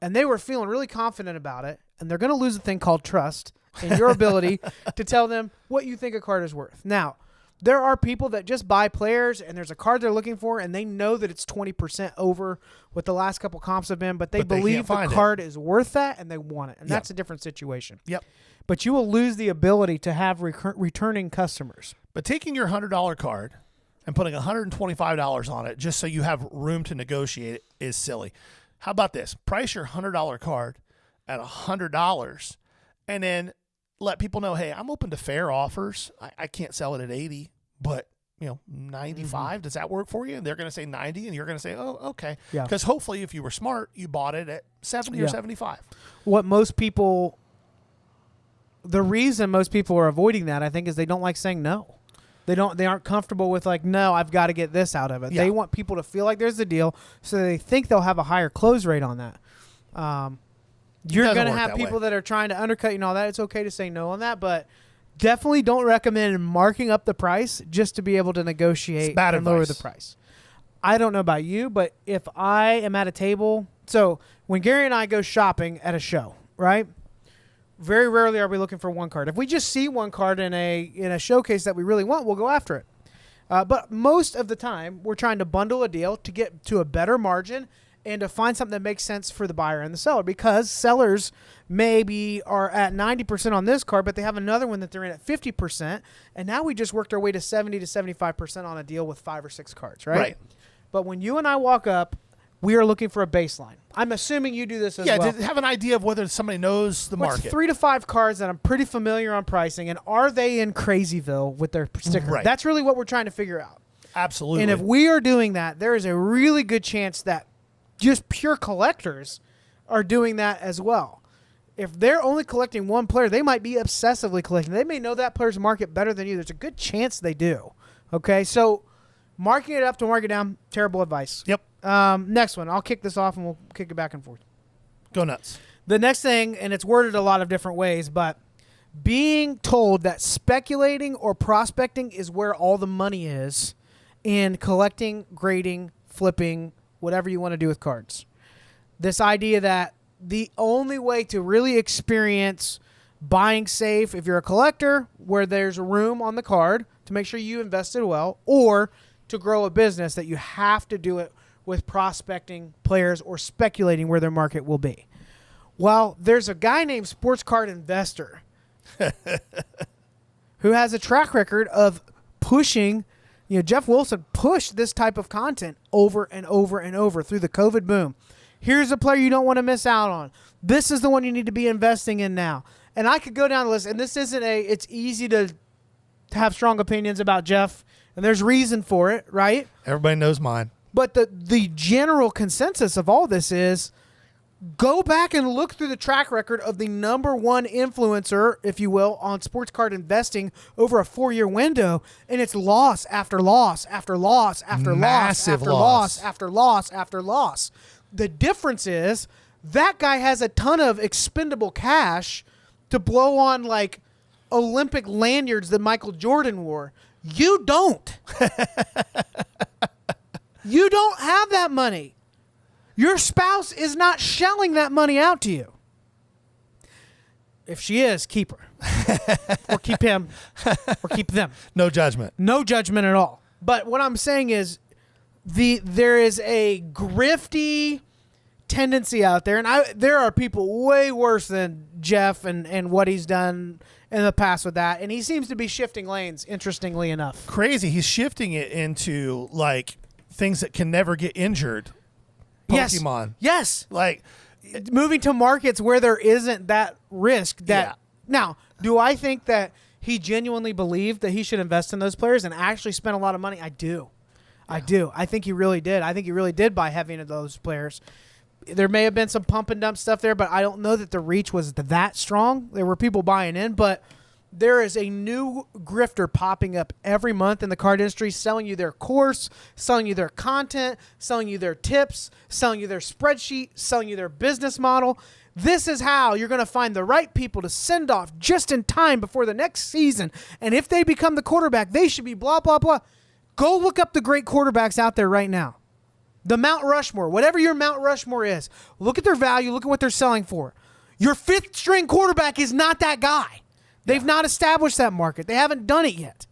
Speaker 1: And they were feeling really confident about it, and they're going to lose a thing called trust in your ability to tell them what you think a card is worth. Now, there are people that just buy players, and there's a card they're looking for, and they know that it's 20% over what the last couple comps have been, but they believe the card is worth that, and they want it. And that's a different situation.
Speaker 2: Yep.
Speaker 1: But you will lose the ability to have returning customers.
Speaker 2: But taking your $100 card and putting $125 on it just so you have room to negotiate is silly. How about this? Price your $100 card at $100 and then let people know, hey, I'm open to fair offers. I can't sell it at 80, but 95, does that work for you? And they're going to say 90, and you're going to say, oh, okay.
Speaker 1: Yeah.
Speaker 2: Because hopefully if you were smart, you bought it at 70 or 75.
Speaker 1: The reason most people are avoiding that, I think, is they don't like saying no. They aren't comfortable with like, no, I've got to get this out of it. Yeah. They want people to feel like there's a deal, so they think they'll have a higher close rate on that. You're going to have people that are trying to undercut you and all that. It's okay to say no on that, but definitely don't recommend marking up the price just to be able to negotiate and lower the price. I don't know about you, but if I am at a table, so when Gary and I go shopping at a show, right? Very rarely are we looking for one card. If we just see one card in a showcase that we really want, we'll go after it. But most of the time, we're trying to bundle a deal to get to a better margin and to find something that makes sense for the buyer and the seller, because sellers maybe are at 90% on this card, but they have another one that they're in at 50%, and now we just worked our way to 70 to 75% on a deal with 5 or 6 cards, right?
Speaker 2: Right.
Speaker 1: But when you and I walk up, we are looking for a baseline. I'm assuming you do this as well.
Speaker 2: Yeah, to have an idea of whether somebody knows the market.
Speaker 1: 3 to 5 cards that I'm pretty familiar on pricing, and are they in Crazyville with their sticker?
Speaker 2: Right.
Speaker 1: That's really what we're trying to figure out.
Speaker 2: Absolutely.
Speaker 1: And if we are doing that, there is a really good chance that just pure collectors are doing that as well. If they're only collecting one player, they might be obsessively collecting. They may know that player's market better than you. There's a good chance they do. Okay, so marking it up to mark it down, terrible advice.
Speaker 2: Yep.
Speaker 1: Next one. I'll kick this off and we'll kick it back and forth.
Speaker 2: Go nuts.
Speaker 1: The next thing, and it's worded a lot of different ways, but being told that speculating or prospecting is where all the money is in collecting, grading, flipping, whatever you want to do with cards. This idea that the only way to really experience buying safe, if you're a collector, where there's room on the card to make sure you invested well, or to grow a business, that you have to do it with prospecting players or speculating where their market will be. Well, there's a guy named Sports Card Investor who has a track record of pushing. Jeff Wilson pushed this type of content over and over and over through the COVID boom. Here's a player you don't want to miss out on. This is the one you need to be investing in now. And I could go down the list, and this isn't it's easy to have strong opinions about Jeff, and there's reason for it, right?
Speaker 2: Everybody knows mine.
Speaker 1: But the general consensus of all this is, go back and look through the track record of the number one influencer, if you will, on sports card investing over a 4-year window, and it's loss after loss after loss after loss after loss after loss after loss. The difference is that guy has a ton of expendable cash to blow on like Olympic lanyards that Michael Jordan wore. You don't. You don't have that money. Your spouse is not shelling that money out to you. If she is, keep her. Or keep him. Or keep them.
Speaker 2: No judgment.
Speaker 1: No judgment at all. But what I'm saying is there is a grifty, tendency out there, and there are people way worse than Jeff and what he's done in the past with that, and he seems to be shifting lanes, interestingly enough.
Speaker 2: Crazy. He's shifting it into, like, things that can never get injured. Pokemon.
Speaker 1: Yes.
Speaker 2: Like,
Speaker 1: moving to markets where there isn't that risk. Now, do I think that he genuinely believed that he should invest in those players and actually spend a lot of money? I do. I do. I think he really did. I think he really did buy heavy into those players. There may have been some pump and dump stuff there, but I don't know that the reach was that strong. There were people buying in, but there is a new grifter popping up every month in the card industry, selling you their course, selling you their content, selling you their tips, selling you their spreadsheet, selling you their business model. This is how you're going to find the right people to send off just in time before the next season. And if they become the quarterback, they should be blah, blah, blah. Go look up the great quarterbacks out there right now. The Mount Rushmore, whatever your Mount Rushmore is, look at their value, look at what they're selling for. Your fifth string quarterback is not that guy. They've not established that market. They haven't done it yet.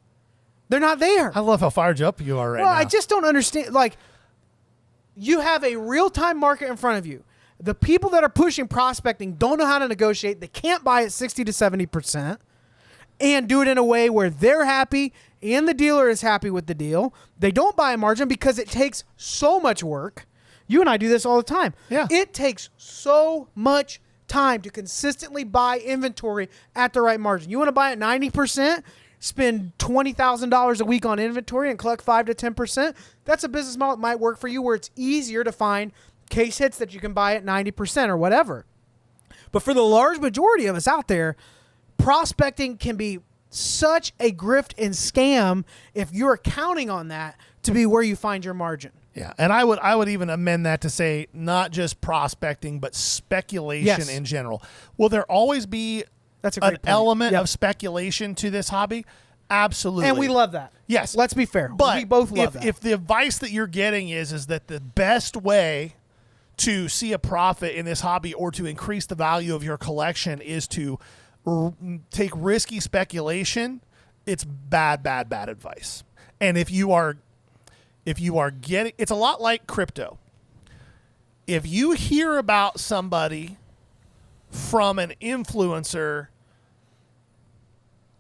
Speaker 1: They're not there.
Speaker 2: I love how fired up you are right now.
Speaker 1: Well, I just don't understand. Like, you have a real-time market in front of you. The people that are pushing prospecting don't know how to negotiate. They can't buy at 60 to 70% and do it in a way where they're happy and the dealer is happy with the deal. They don't buy a margin because it takes so much work. You and I do this all the time.
Speaker 2: Yeah.
Speaker 1: It takes so much time to consistently buy inventory at the right margin. You want to buy at 90%, spend $20,000 a week on inventory and collect 5 to 10%. That's a business model that might work for you where it's easier to find case hits that you can buy at 90% or whatever. But for the large majority of us out there, prospecting can be such a grift and scam if you're counting on that to be where you find your margin.
Speaker 2: Yeah, and I would even amend that to say not just prospecting, but speculation in general. Will there always be an element of speculation to this hobby? Absolutely.
Speaker 1: And we love that.
Speaker 2: Yes.
Speaker 1: Let's be fair.
Speaker 2: But
Speaker 1: we both love that.
Speaker 2: If the advice that you're getting is that the best way to see a profit in this hobby or to increase the value of your collection is to take risky speculation, it's bad advice. And if you are getting, it's a lot like crypto. If you hear about somebody from an influencer,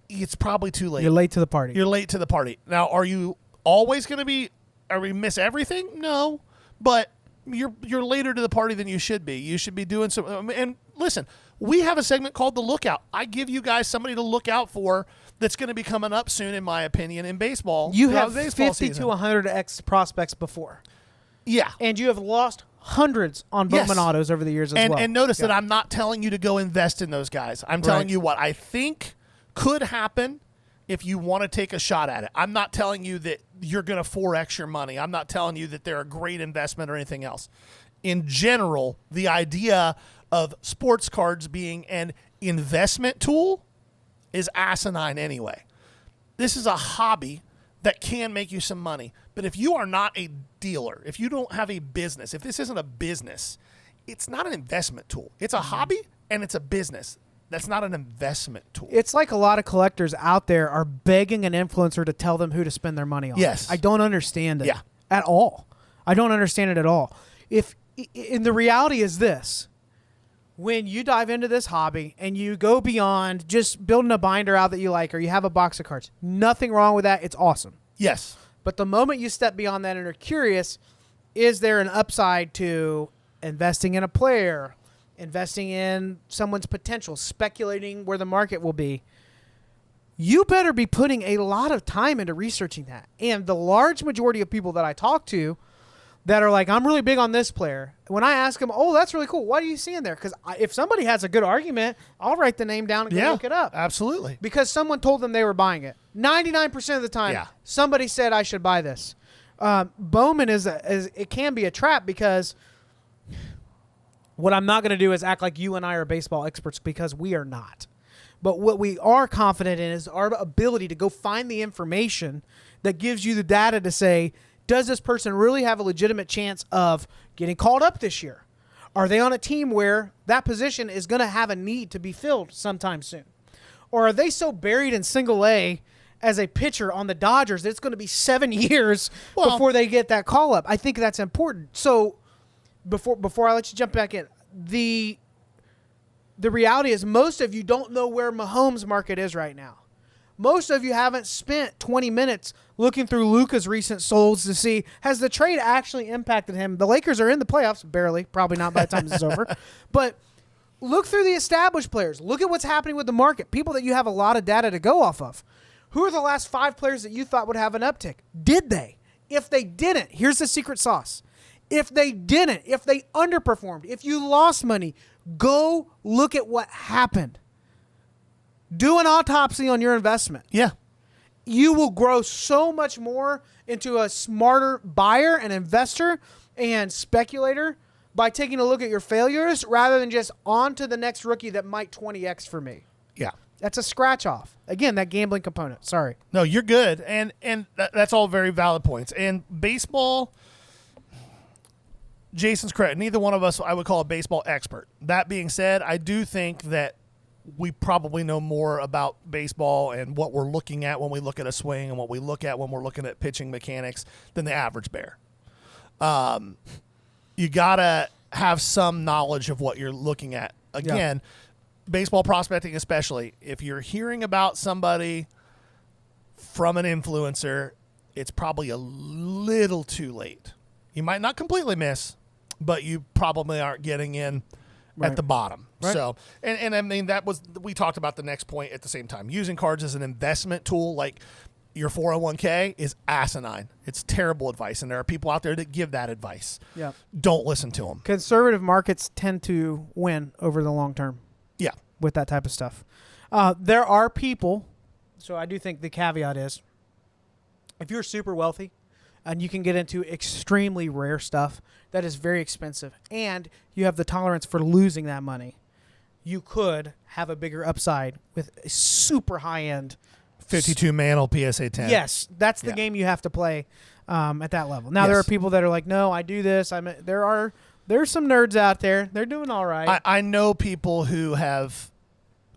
Speaker 2: it's probably too late.
Speaker 1: You're late to the party.
Speaker 2: You're late to the party. Now, are you always going to be, are we miss everything? No, but you're later to the party than you should be. You should be doing some, and listen, we have a segment called The Lookout. I give you guys somebody to look out for that's going to be coming up soon, in my opinion, in baseball.
Speaker 1: You have 50 to 100x prospects before.
Speaker 2: Yeah.
Speaker 1: And you have lost hundreds on Bowman autos over the years as well.
Speaker 2: And notice that I'm not telling you to go invest in those guys. I'm telling you what I think could happen if you want to take a shot at it. I'm not telling you that you're going to 4x your money. I'm not telling you that they're a great investment or anything else. In general, the idea of sports cards being an investment tool is asinine anyway. This is a hobby that can make you some money. But if you are not a dealer, if you don't have a business, if this isn't a business, it's not an investment tool. It's a hobby and it's a business. That's not an investment tool.
Speaker 1: It's like a lot of collectors out there are begging an influencer to tell them who to spend their money on.
Speaker 2: Yes.
Speaker 1: I don't understand it at all. I don't understand it at all. And the reality is this. When you dive into this hobby and you go beyond just building a binder out that you like or you have a box of cards, nothing wrong with that. It's awesome.
Speaker 2: Yes.
Speaker 1: But the moment you step beyond that and are curious, is there an upside to investing in a player, investing in someone's potential, speculating where the market will be? You better be putting a lot of time into researching that. And the large majority of people that I talk to that are like, I'm really big on this player. When I ask them, oh, that's really cool. What do you see in there? Because if somebody has a good argument, I'll write the name down and go look it up.
Speaker 2: Absolutely.
Speaker 1: Because someone told them they were buying it. 99% of the time, somebody said I should buy this. Bowman it can be a trap because what I'm not going to do is act like you and I are baseball experts because we are not. But what we are confident in is our ability to go find the information that gives you the data to say, does this person really have a legitimate chance of getting called up this year? Are they on a team where that position is going to have a need to be filled sometime soon? Or are they so buried in single A as a pitcher on the Dodgers that it's going to be 7 years before they get that call up? I think that's important. So before I let you jump back in, the reality is most of you don't know where Mahomes' market is right now. Most of you haven't spent 20 minutes looking through Luka's recent solds to see, has the trade actually impacted him? The Lakers are in the playoffs, barely, probably not by the time this is over. But look through the established players. Look at what's happening with the market, people that you have a lot of data to go off of. Who are the last 5 players that you thought would have an uptick? Did they? If they didn't, here's the secret sauce. If they didn't, if they underperformed, if you lost money, go look at what happened. Do an autopsy on your investment.
Speaker 2: Yeah.
Speaker 1: You will grow so much more into a smarter buyer and investor and speculator by taking a look at your failures rather than just on to the next rookie that might 20x for me.
Speaker 2: Yeah.
Speaker 1: That's a scratch off. Again, that gambling component. Sorry.
Speaker 2: No, you're good. And that's all very valid points. And baseball, Jason's correct. Neither one of us I would call a baseball expert. That being said, I do think that we probably know more about baseball and what we're looking at when we look at a swing and what we look at when we're looking at pitching mechanics than the average bear. You got to have some knowledge of what you're looking at. Again, baseball prospecting especially, if you're hearing about somebody from an influencer, it's probably a little too late. You might not completely miss, but you probably aren't getting in at the bottom. Right. So, and I mean, we talked about the next point at the same time. Using cards as an investment tool, like your 401k, is asinine. It's terrible advice. And there are people out there that give that advice. Yeah. Don't listen to them.
Speaker 1: Conservative markets tend to win over the long term.
Speaker 2: Yeah.
Speaker 1: With that type of stuff. There are people, so I do think the caveat is, if you're super wealthy and you can get into extremely rare stuff that is very expensive and you have the tolerance for losing that money, you could have a bigger upside with a super high-end
Speaker 2: 52 Mantle PSA 10.
Speaker 1: Yes, that's the game you have to play at that level. Now, there are people that are like, no, I do this. There's some nerds out there. They're doing all right.
Speaker 2: I know people who have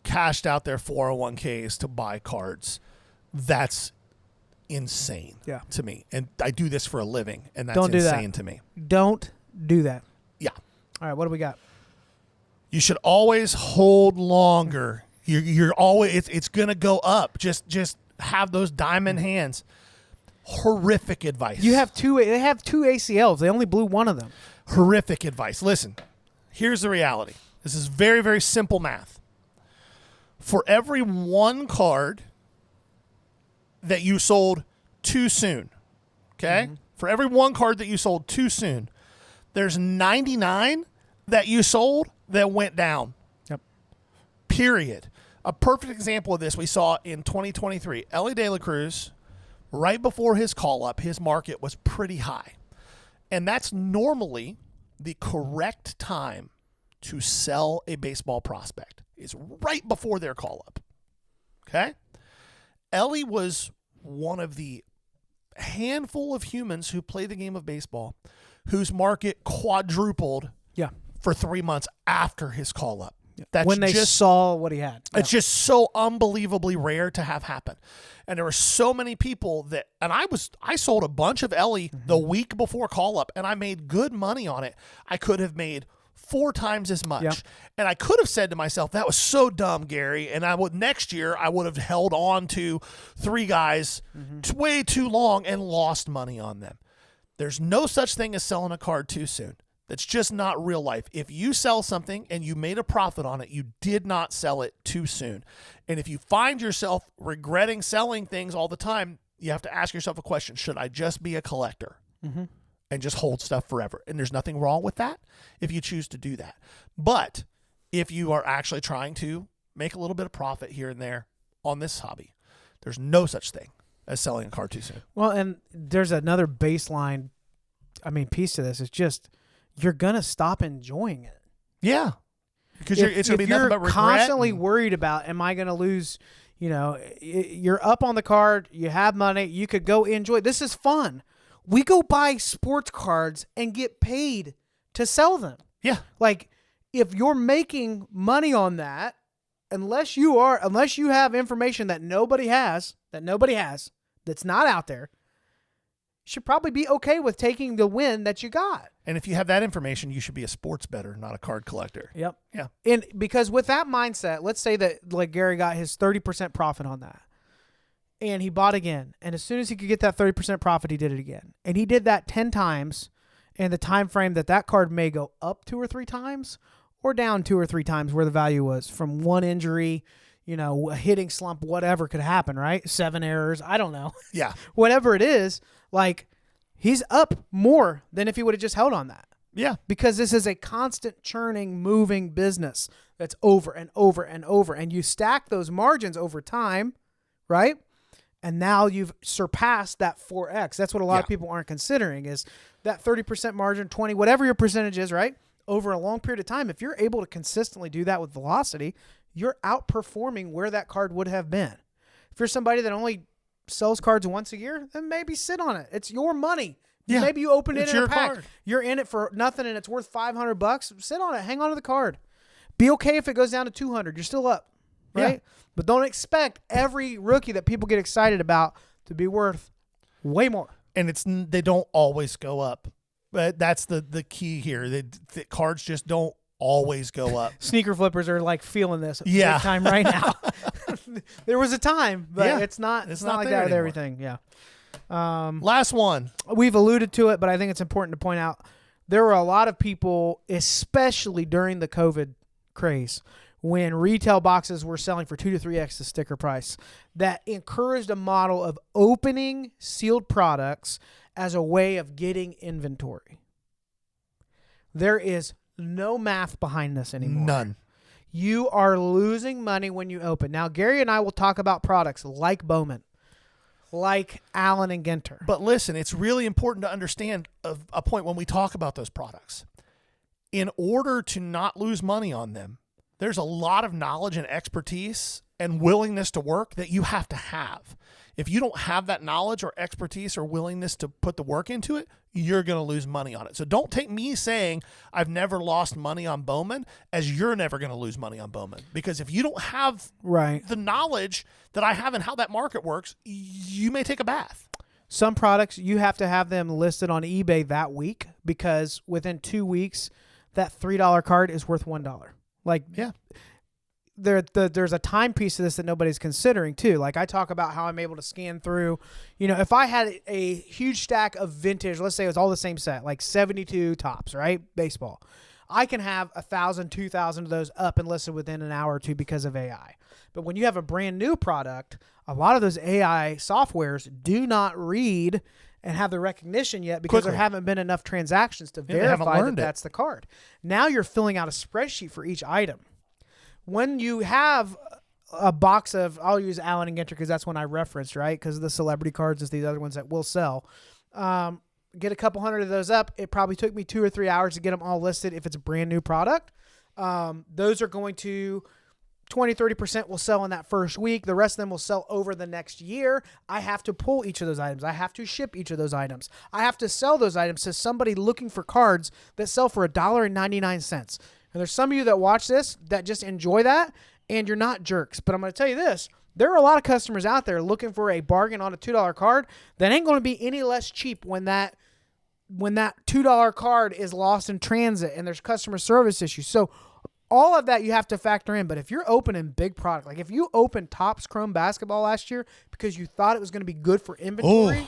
Speaker 2: cashed out their 401ks to buy cards. That's insane to me. And I do this for a living, and that's insane to me.
Speaker 1: Don't do that.
Speaker 2: Yeah.
Speaker 1: All right, what do we got?
Speaker 2: You should always hold longer. You're always it's going to go up. Just have those diamond hands. Horrific advice.
Speaker 1: They have two ACLs. They only blew one of them.
Speaker 2: Horrific advice. Listen, here's the reality. This is very, very simple math. For every one card that you sold too soon, okay? Mm-hmm. For every one card that you sold too soon, there's 99 that you sold that went down.
Speaker 1: Yep.
Speaker 2: Period. A perfect example of this we saw in 2023. Ellie De La Cruz, right before his call-up, his market was pretty high. And that's normally the correct time to sell a baseball prospect, is right before their call-up. Okay? Ellie was one of the handful of humans who play the game of baseball whose market quadrupled for 3 months after his call-up.
Speaker 1: That's when they saw what he had.
Speaker 2: It's just so unbelievably rare to have happen. And there were so many people that, and I sold a bunch of Ellie the week before call-up, and I made good money on it. I could have made 4 times as much. Yep. And I could have said to myself, that was so dumb, Gary. And next year, I would have held on to 3 guys way too long and lost money on them. There's no such thing as selling a card too soon. That's just not real life. If you sell something and you made a profit on it, you did not sell it too soon. And if you find yourself regretting selling things all the time, you have to ask yourself a question. Should I just be a collector and just hold stuff forever? And there's nothing wrong with that if you choose to do that. But if you are actually trying to make a little bit of profit here and there on this hobby, there's no such thing as selling a card too soon.
Speaker 1: Well, and there's another baseline, piece to this. It's just, you're going to stop enjoying it.
Speaker 2: Yeah. Because it's going to be nothing but regret.
Speaker 1: Constantly worried about, am I going to lose, you're up on the card, you have money, you could go enjoy. This is fun. We go buy sports cards and get paid to sell them.
Speaker 2: Yeah.
Speaker 1: Like, if you're making money on that, unless you have information that nobody has, that's not out there, should probably be okay with taking the win that you got.
Speaker 2: And if you have that information, you should be a sports bettor, not a card collector.
Speaker 1: Yep.
Speaker 2: Yeah.
Speaker 1: And because with that mindset, let's say that like Gary got his 30% profit on that. And he bought again. And as soon as he could get that 30% profit, he did it again. And he did that 10 times in the time frame that card may go up 2 or 3 times or down 2 or 3 times where the value was from one injury, a hitting slump, whatever could happen, right? 7 errors. I don't know.
Speaker 2: Yeah.
Speaker 1: Whatever it is, like he's up more than if he would have just held on that.
Speaker 2: Yeah.
Speaker 1: Because this is a constant churning, moving business that's over and over and over. And you stack those margins over time, right? And now you've surpassed that 4X. That's what a lot of people aren't considering is that 30% margin, 20, whatever your percentage is, right? Over a long period of time, if you're able to consistently do that with velocity, you're outperforming where that card would have been. If you're somebody that only sells cards once a year, then maybe sit on it. It's your money. Yeah. Maybe you open it in a pack. Card. You're in it for nothing and it's worth $500. Sit on it. Hang on to the card. Be okay if it goes down to 200. You're still up, right? Yeah. But don't expect every rookie that people get excited about to be worth way more.
Speaker 2: And they don't always go up. But that's the key here. The cards just don't always go up.
Speaker 1: Sneaker flippers are like feeling this big time right now. There was a time, but it's not like that with everything. Yeah.
Speaker 2: Last one.
Speaker 1: We've alluded to it, but I think it's important to point out there were a lot of people, especially during the COVID craze, when retail boxes were selling for 2 to 3x the sticker price, that encouraged a model of opening sealed products as a way of getting inventory. There is no math behind this anymore.
Speaker 2: None.
Speaker 1: You are losing money when you open. Now, Gary and I will talk about products like Bowman, like Allen and Ginter.
Speaker 2: But listen, it's really important to understand a point when we talk about those products. In order to not lose money on them, there's a lot of knowledge and expertise and willingness to work that you have to have. If you don't have that knowledge or expertise or willingness to put the work into it, you're going to lose money on it. So don't take me saying I've never lost money on Bowman as you're never going to lose money on Bowman. Because if you don't have the knowledge that I have and how that market works, you may take a bath.
Speaker 1: Some products, you have to have them listed on eBay that week because within 2 weeks, that $3 card is worth $1. There's a time piece of this that nobody's considering too. Like I talk about how I'm able to scan through, if I had a huge stack of vintage, let's say it was all the same set, like 72 tops, right? Baseball. I can have 1,000, 2,000 of those up and listed within an hour or two because of AI. But when you have a brand new product, a lot of those AI softwares do not read and have the recognition yet because there haven't been enough transactions to verify that that's the card. Now you're filling out a spreadsheet for each item. When you have a box of, I'll use Allen and Ginter because that's one I referenced, right? Because of the celebrity cards is these other ones that will sell. Get a couple hundred of those up. It probably took me 2 or 3 hours to get them all listed if it's a brand new product. Those are going to 20, 30% will sell in that first week. The rest of them will sell over the next year. I have to pull each of those items. I have to ship each of those items. I have to sell those items to somebody looking for cards that sell for $1.99. And there's some of you that watch this that just enjoy that, and you're not jerks. But I'm going to tell you this. There are a lot of customers out there looking for a bargain on a $2 card that ain't going to be any less cheap when that $2 card is lost in transit and there's customer service issues. So all of that you have to factor in. But if you're opening big product, like if you opened Topps Chrome basketball last year because you thought it was going to be good for inventory,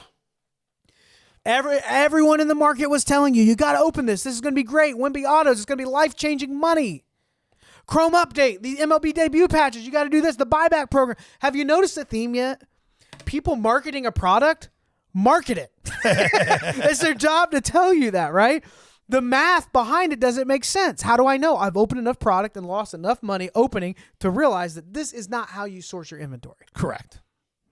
Speaker 1: everyone in the market was telling you got to open this. This is going to be great. Wimby Autos, it's going to be life-changing money. Chrome update, the MLB debut patches, you got to do this, the buyback program. Have you noticed the theme yet? People marketing a product, market it. It's their job to tell you that, right? The math behind it doesn't make sense. How do I know? I've opened enough product and lost enough money opening to realize that this is not how you source your inventory.
Speaker 2: Correct.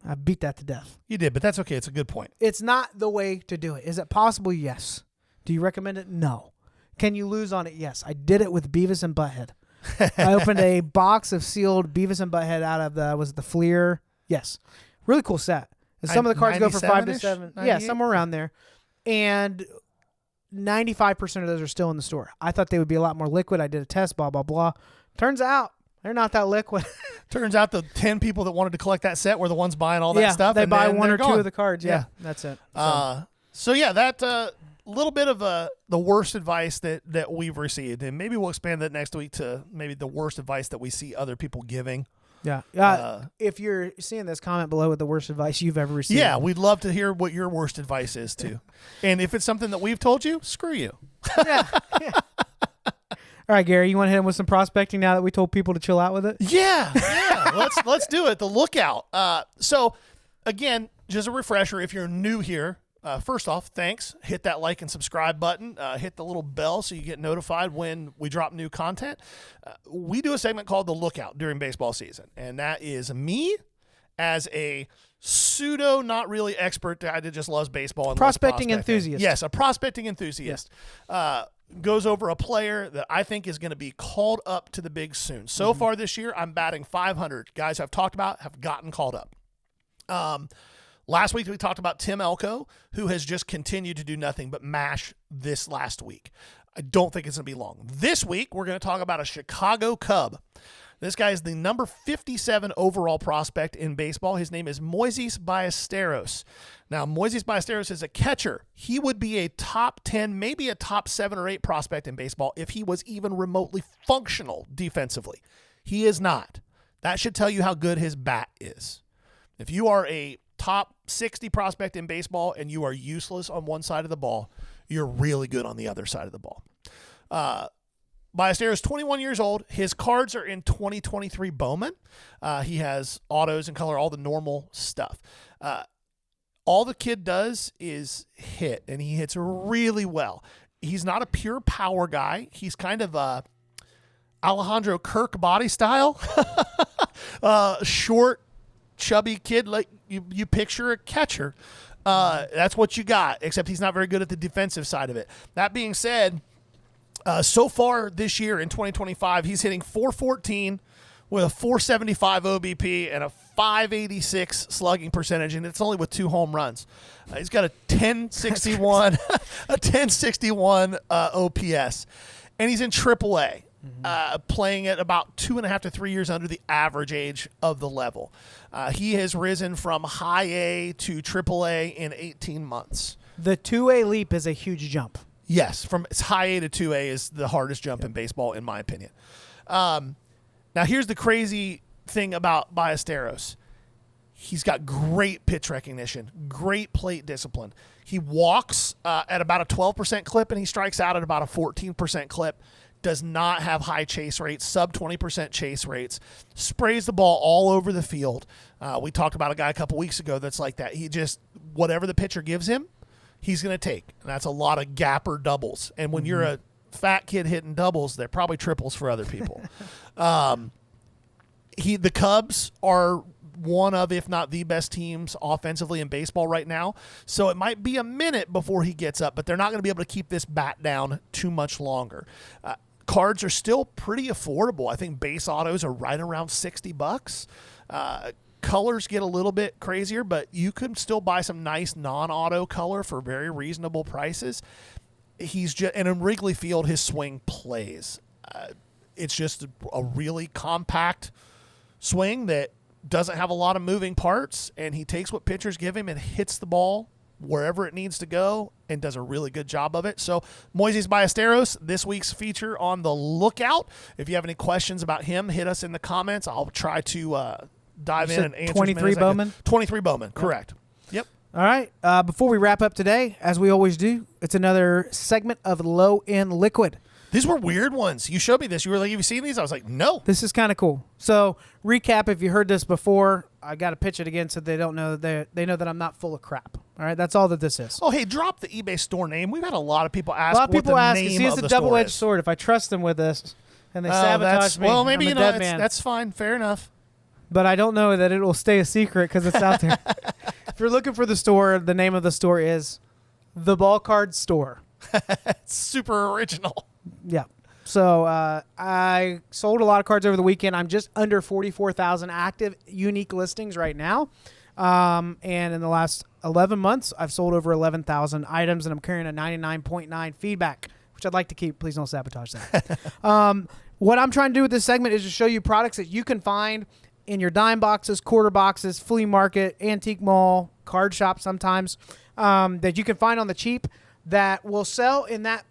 Speaker 1: I beat that to death.
Speaker 2: You did, but that's okay. It's a good point.
Speaker 1: It's not the way to do it. Is it possible? Yes. Do you recommend it? No. Can you lose on it? Yes. I did it with Beavis and Butthead. I opened a box of sealed Beavis and Butthead out of the Fleer? Yes. Really cool set. And some of the cards go for 5 to 7. Yeah, somewhere around there. And 95% of those are still in the store. I thought they would be a lot more liquid. I did a test, blah, blah, blah. Turns out they're not that liquid.
Speaker 2: Turns out the 10 people that wanted to collect that set were the ones buying all that stuff.
Speaker 1: They buy 1 or 2 of the cards. Yeah. That's it.
Speaker 2: So yeah, that little bit of the worst advice that we've received, and maybe we'll expand that next week to maybe the worst advice that we see other people giving.
Speaker 1: Yeah. If you're seeing this, comment below with the worst advice you've ever received.
Speaker 2: Yeah, we'd love to hear what your worst advice is too. And if it's something that we've told you, screw you.
Speaker 1: Yeah. All right, Gary, you want to hit him with some prospecting now that we told people to chill out with it?
Speaker 2: Yeah. Let's do it. The Lookout. So again, just a refresher, if you're new here, first off, thanks. Hit that like and subscribe button. Hit the little bell so you get notified when we drop new content. We do a segment called The Lookout during baseball season, and that is me as a pseudo, not really expert guy that just loves baseball and
Speaker 1: prospecting enthusiast.
Speaker 2: Yes, a prospecting enthusiast. Goes over a player that I think is going to be called up to the big soon. So far this year, I'm batting 500. Guys I've talked about have gotten called up. Last week, we talked about Tim Elko, who has just continued to do nothing but mash this last week. I don't think it's going to be long. This week, we're going to talk about a Chicago Cub. This guy is the number 57 overall prospect in baseball. His name is Moises Ballesteros. Now, Moises Ballesteros is a catcher. He would be a top 10, maybe a top 7 or 8 prospect in baseball if he was even remotely functional defensively. He is not. That should tell you how good his bat is. If you are a top 60 prospect in baseball and you are useless on one side of the ball, you're really good on the other side of the ball. Ballesteros is 21 years old. His cards are in 2023 Bowman. He has autos and color, all the normal stuff. All the kid does is hit, and he hits really well. He's not a pure power guy. He's kind of a Alejandro Kirk body style. Short, chubby kid, like you picture a catcher. That's what you got, except he's not very good at the defensive side of it. That being said, so far this year in 2025, he's hitting .414 with a .475 OBP and a .586 slugging percentage, and it's only with 2 home runs. He's got a .1061, a .1061 OPS, and he's in AAA, playing at about 2.5 to 3 years under the average age of the level. He has risen from high A to AAA in 18 months.
Speaker 1: The 2A leap is a huge jump.
Speaker 2: Yes, from high A to 2A is the hardest jump in baseball, in my opinion. Now, here's the crazy thing about Ballesteros. He's got great pitch recognition, great plate discipline. He walks at about a 12% clip, and he strikes out at about a 14% clip. Does not have high chase rates, sub 20% chase rates. Sprays the ball all over the field. We talked about a guy a couple weeks ago that's like that. He just, whatever the pitcher gives him, he's going to take. And that's a lot of gapper doubles. And when you're a fat kid hitting doubles, they're probably triples for other people. The Cubs are one of, if not the best teams offensively in baseball right now. So it might be a minute before he gets up, but they're not going to be able to keep this bat down too much longer. Cards are still pretty affordable. I think base autos are right around $60. Colors get a little bit crazier, but you can still buy some nice non-auto color for very reasonable prices. He's just, and in Wrigley Field, his swing plays. It's just a really compact swing that doesn't have a lot of moving parts, and he takes what pitchers give him and hits the ball wherever it needs to go and does a really good job of it. So Moises Ballesteros, this week's feature on The Lookout. If you have any questions about him, hit us in the comments. I'll try to dive in and answer.
Speaker 1: 23 Bowman?
Speaker 2: 23 Bowman, correct. Yep.
Speaker 1: All right. Before we wrap up today, as we always do, it's another segment of Low End Liquid.
Speaker 2: These were weird ones. You showed me this. You were like, have you seen these? I was like, no.
Speaker 1: This is kind of cool. So, recap, if you heard this before, I got to pitch it again so they don't know that they know that I'm not full of crap. All right, that's all that this is.
Speaker 2: Oh, hey, drop the eBay store name. We've had a lot of people ask.
Speaker 1: A lot of people ask.
Speaker 2: Name
Speaker 1: See, it's a double-edged sword. If I trust them with this, and they sabotage me,
Speaker 2: well, maybe
Speaker 1: I'm a dead man.
Speaker 2: That's fine. Fair enough.
Speaker 1: But I don't know that it will stay a secret because it's out there. If you're looking for the store, the name of the store is the Ballcard Store.
Speaker 2: It's super original.
Speaker 1: Yeah. So I sold a lot of cards over the weekend. I'm just under 44,000 active unique listings right now. And in the last 11 months, I've sold over 11,000 items, and I'm carrying a 99.9 feedback, which I'd like to keep. Please don't sabotage that. What I'm trying to do with this segment is to show you products that you can find in your dime boxes, quarter boxes, flea market, antique mall, card shop sometimes. that you can find on the cheap that will sell in that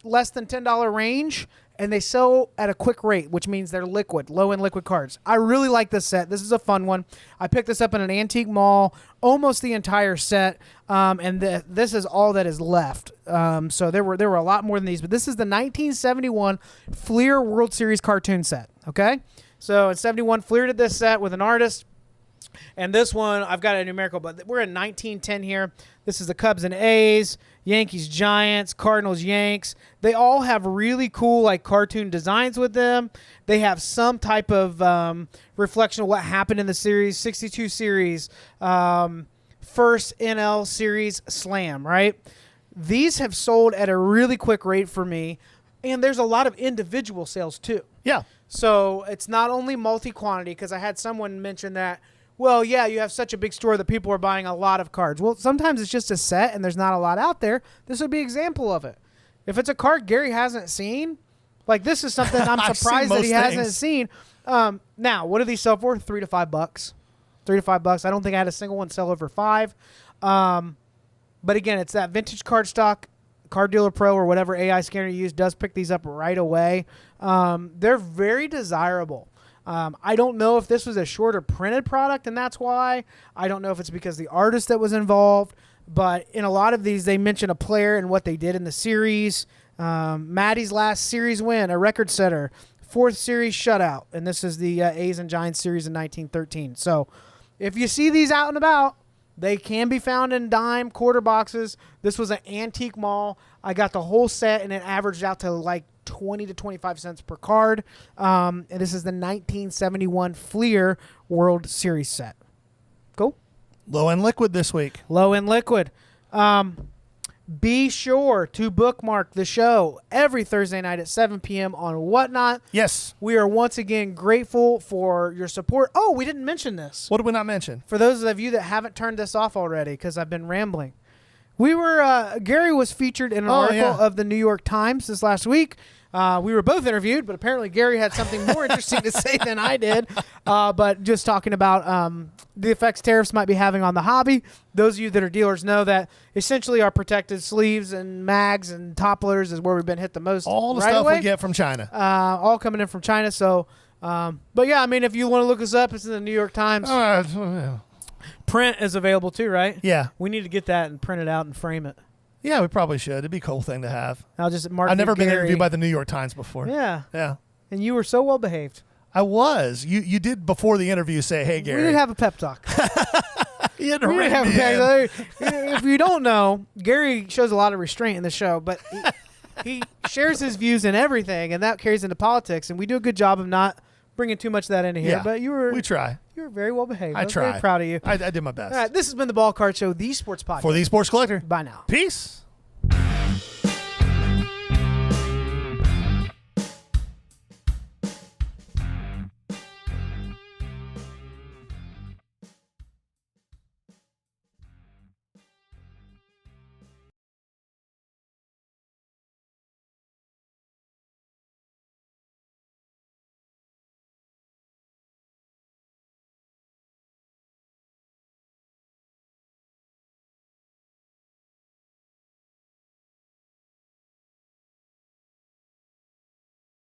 Speaker 1: less than $10 range, and they sell at a quick rate, which means they're liquid, low-end liquid cards. I really like this set. This is a fun one. I picked this up in an antique mall, almost the entire set, and this is all that is left. So there were a lot more than these, but this is the 1971 Fleer World Series cartoon set, okay? So in 71, Fleer did this set with an artist. And this one, I've got a numerical, but we're in 1910 here. This is the Cubs and A's, Yankees, Giants, Cardinals, Yanks. They all have really cool like cartoon designs with them. They have some type of reflection of what happened in the series, 62 series, first NL series slam, right? These have sold at a really quick rate for me, and there's a lot of individual sales too.
Speaker 2: Yeah.
Speaker 1: So it's not only multi-quantity, because I had someone mention that, well, yeah, you have such a big store that people are buying a lot of cards. Well, sometimes it's just a set and there's not a lot out there. This would be an example of it. If it's a card Gary hasn't seen, like this is something I'm surprised that he hasn't seen. Now, what do these sell for? $3 to $5. $3 to $5. I don't think I had a single one sell over $5. But again, it's that vintage card stock. Card Dealer Pro or whatever AI scanner you use does pick these up right away. They're very desirable. I don't know if this was a shorter printed product, and that's why. I don't know if it's because the artist that was involved. But in a lot of these, they mention a player and what they did in the series. Maddie's last series win, a record setter. 4th series shutout. And this is the A's and Giants series in 1913. So if you see these out and about, they can be found in dime quarter boxes. This was an antique mall. I got the whole set, and it averaged out to like 20 to 25 cents per card. And this is the 1971 Fleer World Series set. Cool.
Speaker 2: Low and liquid this week.
Speaker 1: Low and liquid. Be sure to bookmark the show every Thursday night at 7 p.m. on Whatnot.
Speaker 2: Yes.
Speaker 1: We are once again grateful for your support. Oh, we didn't mention this.
Speaker 2: What did we not mention?
Speaker 1: For those of you that haven't turned this off already, because I've been rambling. We were Gary was featured in an article of the New York Times this last week. We were both interviewed, but apparently Gary had something more interesting to say than I did. But just talking about the effects tariffs might be having on the hobby. Those of you that are dealers know that essentially our protected sleeves and mags and topplers is where we've been hit the most.
Speaker 2: All the
Speaker 1: right
Speaker 2: stuff
Speaker 1: away.
Speaker 2: we get from China.
Speaker 1: All coming in from China. So, but yeah, I mean, if you want to look us up, it's in the New York Times. Print is available too, right?
Speaker 2: Yeah.
Speaker 1: We need to get that and print it out and frame it.
Speaker 2: Yeah, we probably should. It'd be a cool thing to have.
Speaker 1: I'll just mark.
Speaker 2: I've never been
Speaker 1: Gary.
Speaker 2: interviewed by the New York Times before.
Speaker 1: Yeah.
Speaker 2: Yeah.
Speaker 1: And you were so well behaved.
Speaker 2: I was. You did before the interview say, "Hey, Gary."
Speaker 1: We did have a pep talk.
Speaker 2: You had to
Speaker 1: We did
Speaker 2: rein
Speaker 1: have a
Speaker 2: me
Speaker 1: pep
Speaker 2: in.
Speaker 1: talk. If you don't know, Gary shows a lot of restraint in the show, but he shares his views in everything, and that carries into politics. And we do a good job of not bringing too much of that into here.
Speaker 2: Yeah,
Speaker 1: But
Speaker 2: we try.
Speaker 1: You were very well behaved.
Speaker 2: I
Speaker 1: was
Speaker 2: try.
Speaker 1: very proud of you.
Speaker 2: I did my best.
Speaker 1: All right, this has been the Ballcard Show, the sports podcast.
Speaker 2: For the Sports Collector.
Speaker 1: Bye now.
Speaker 2: Peace.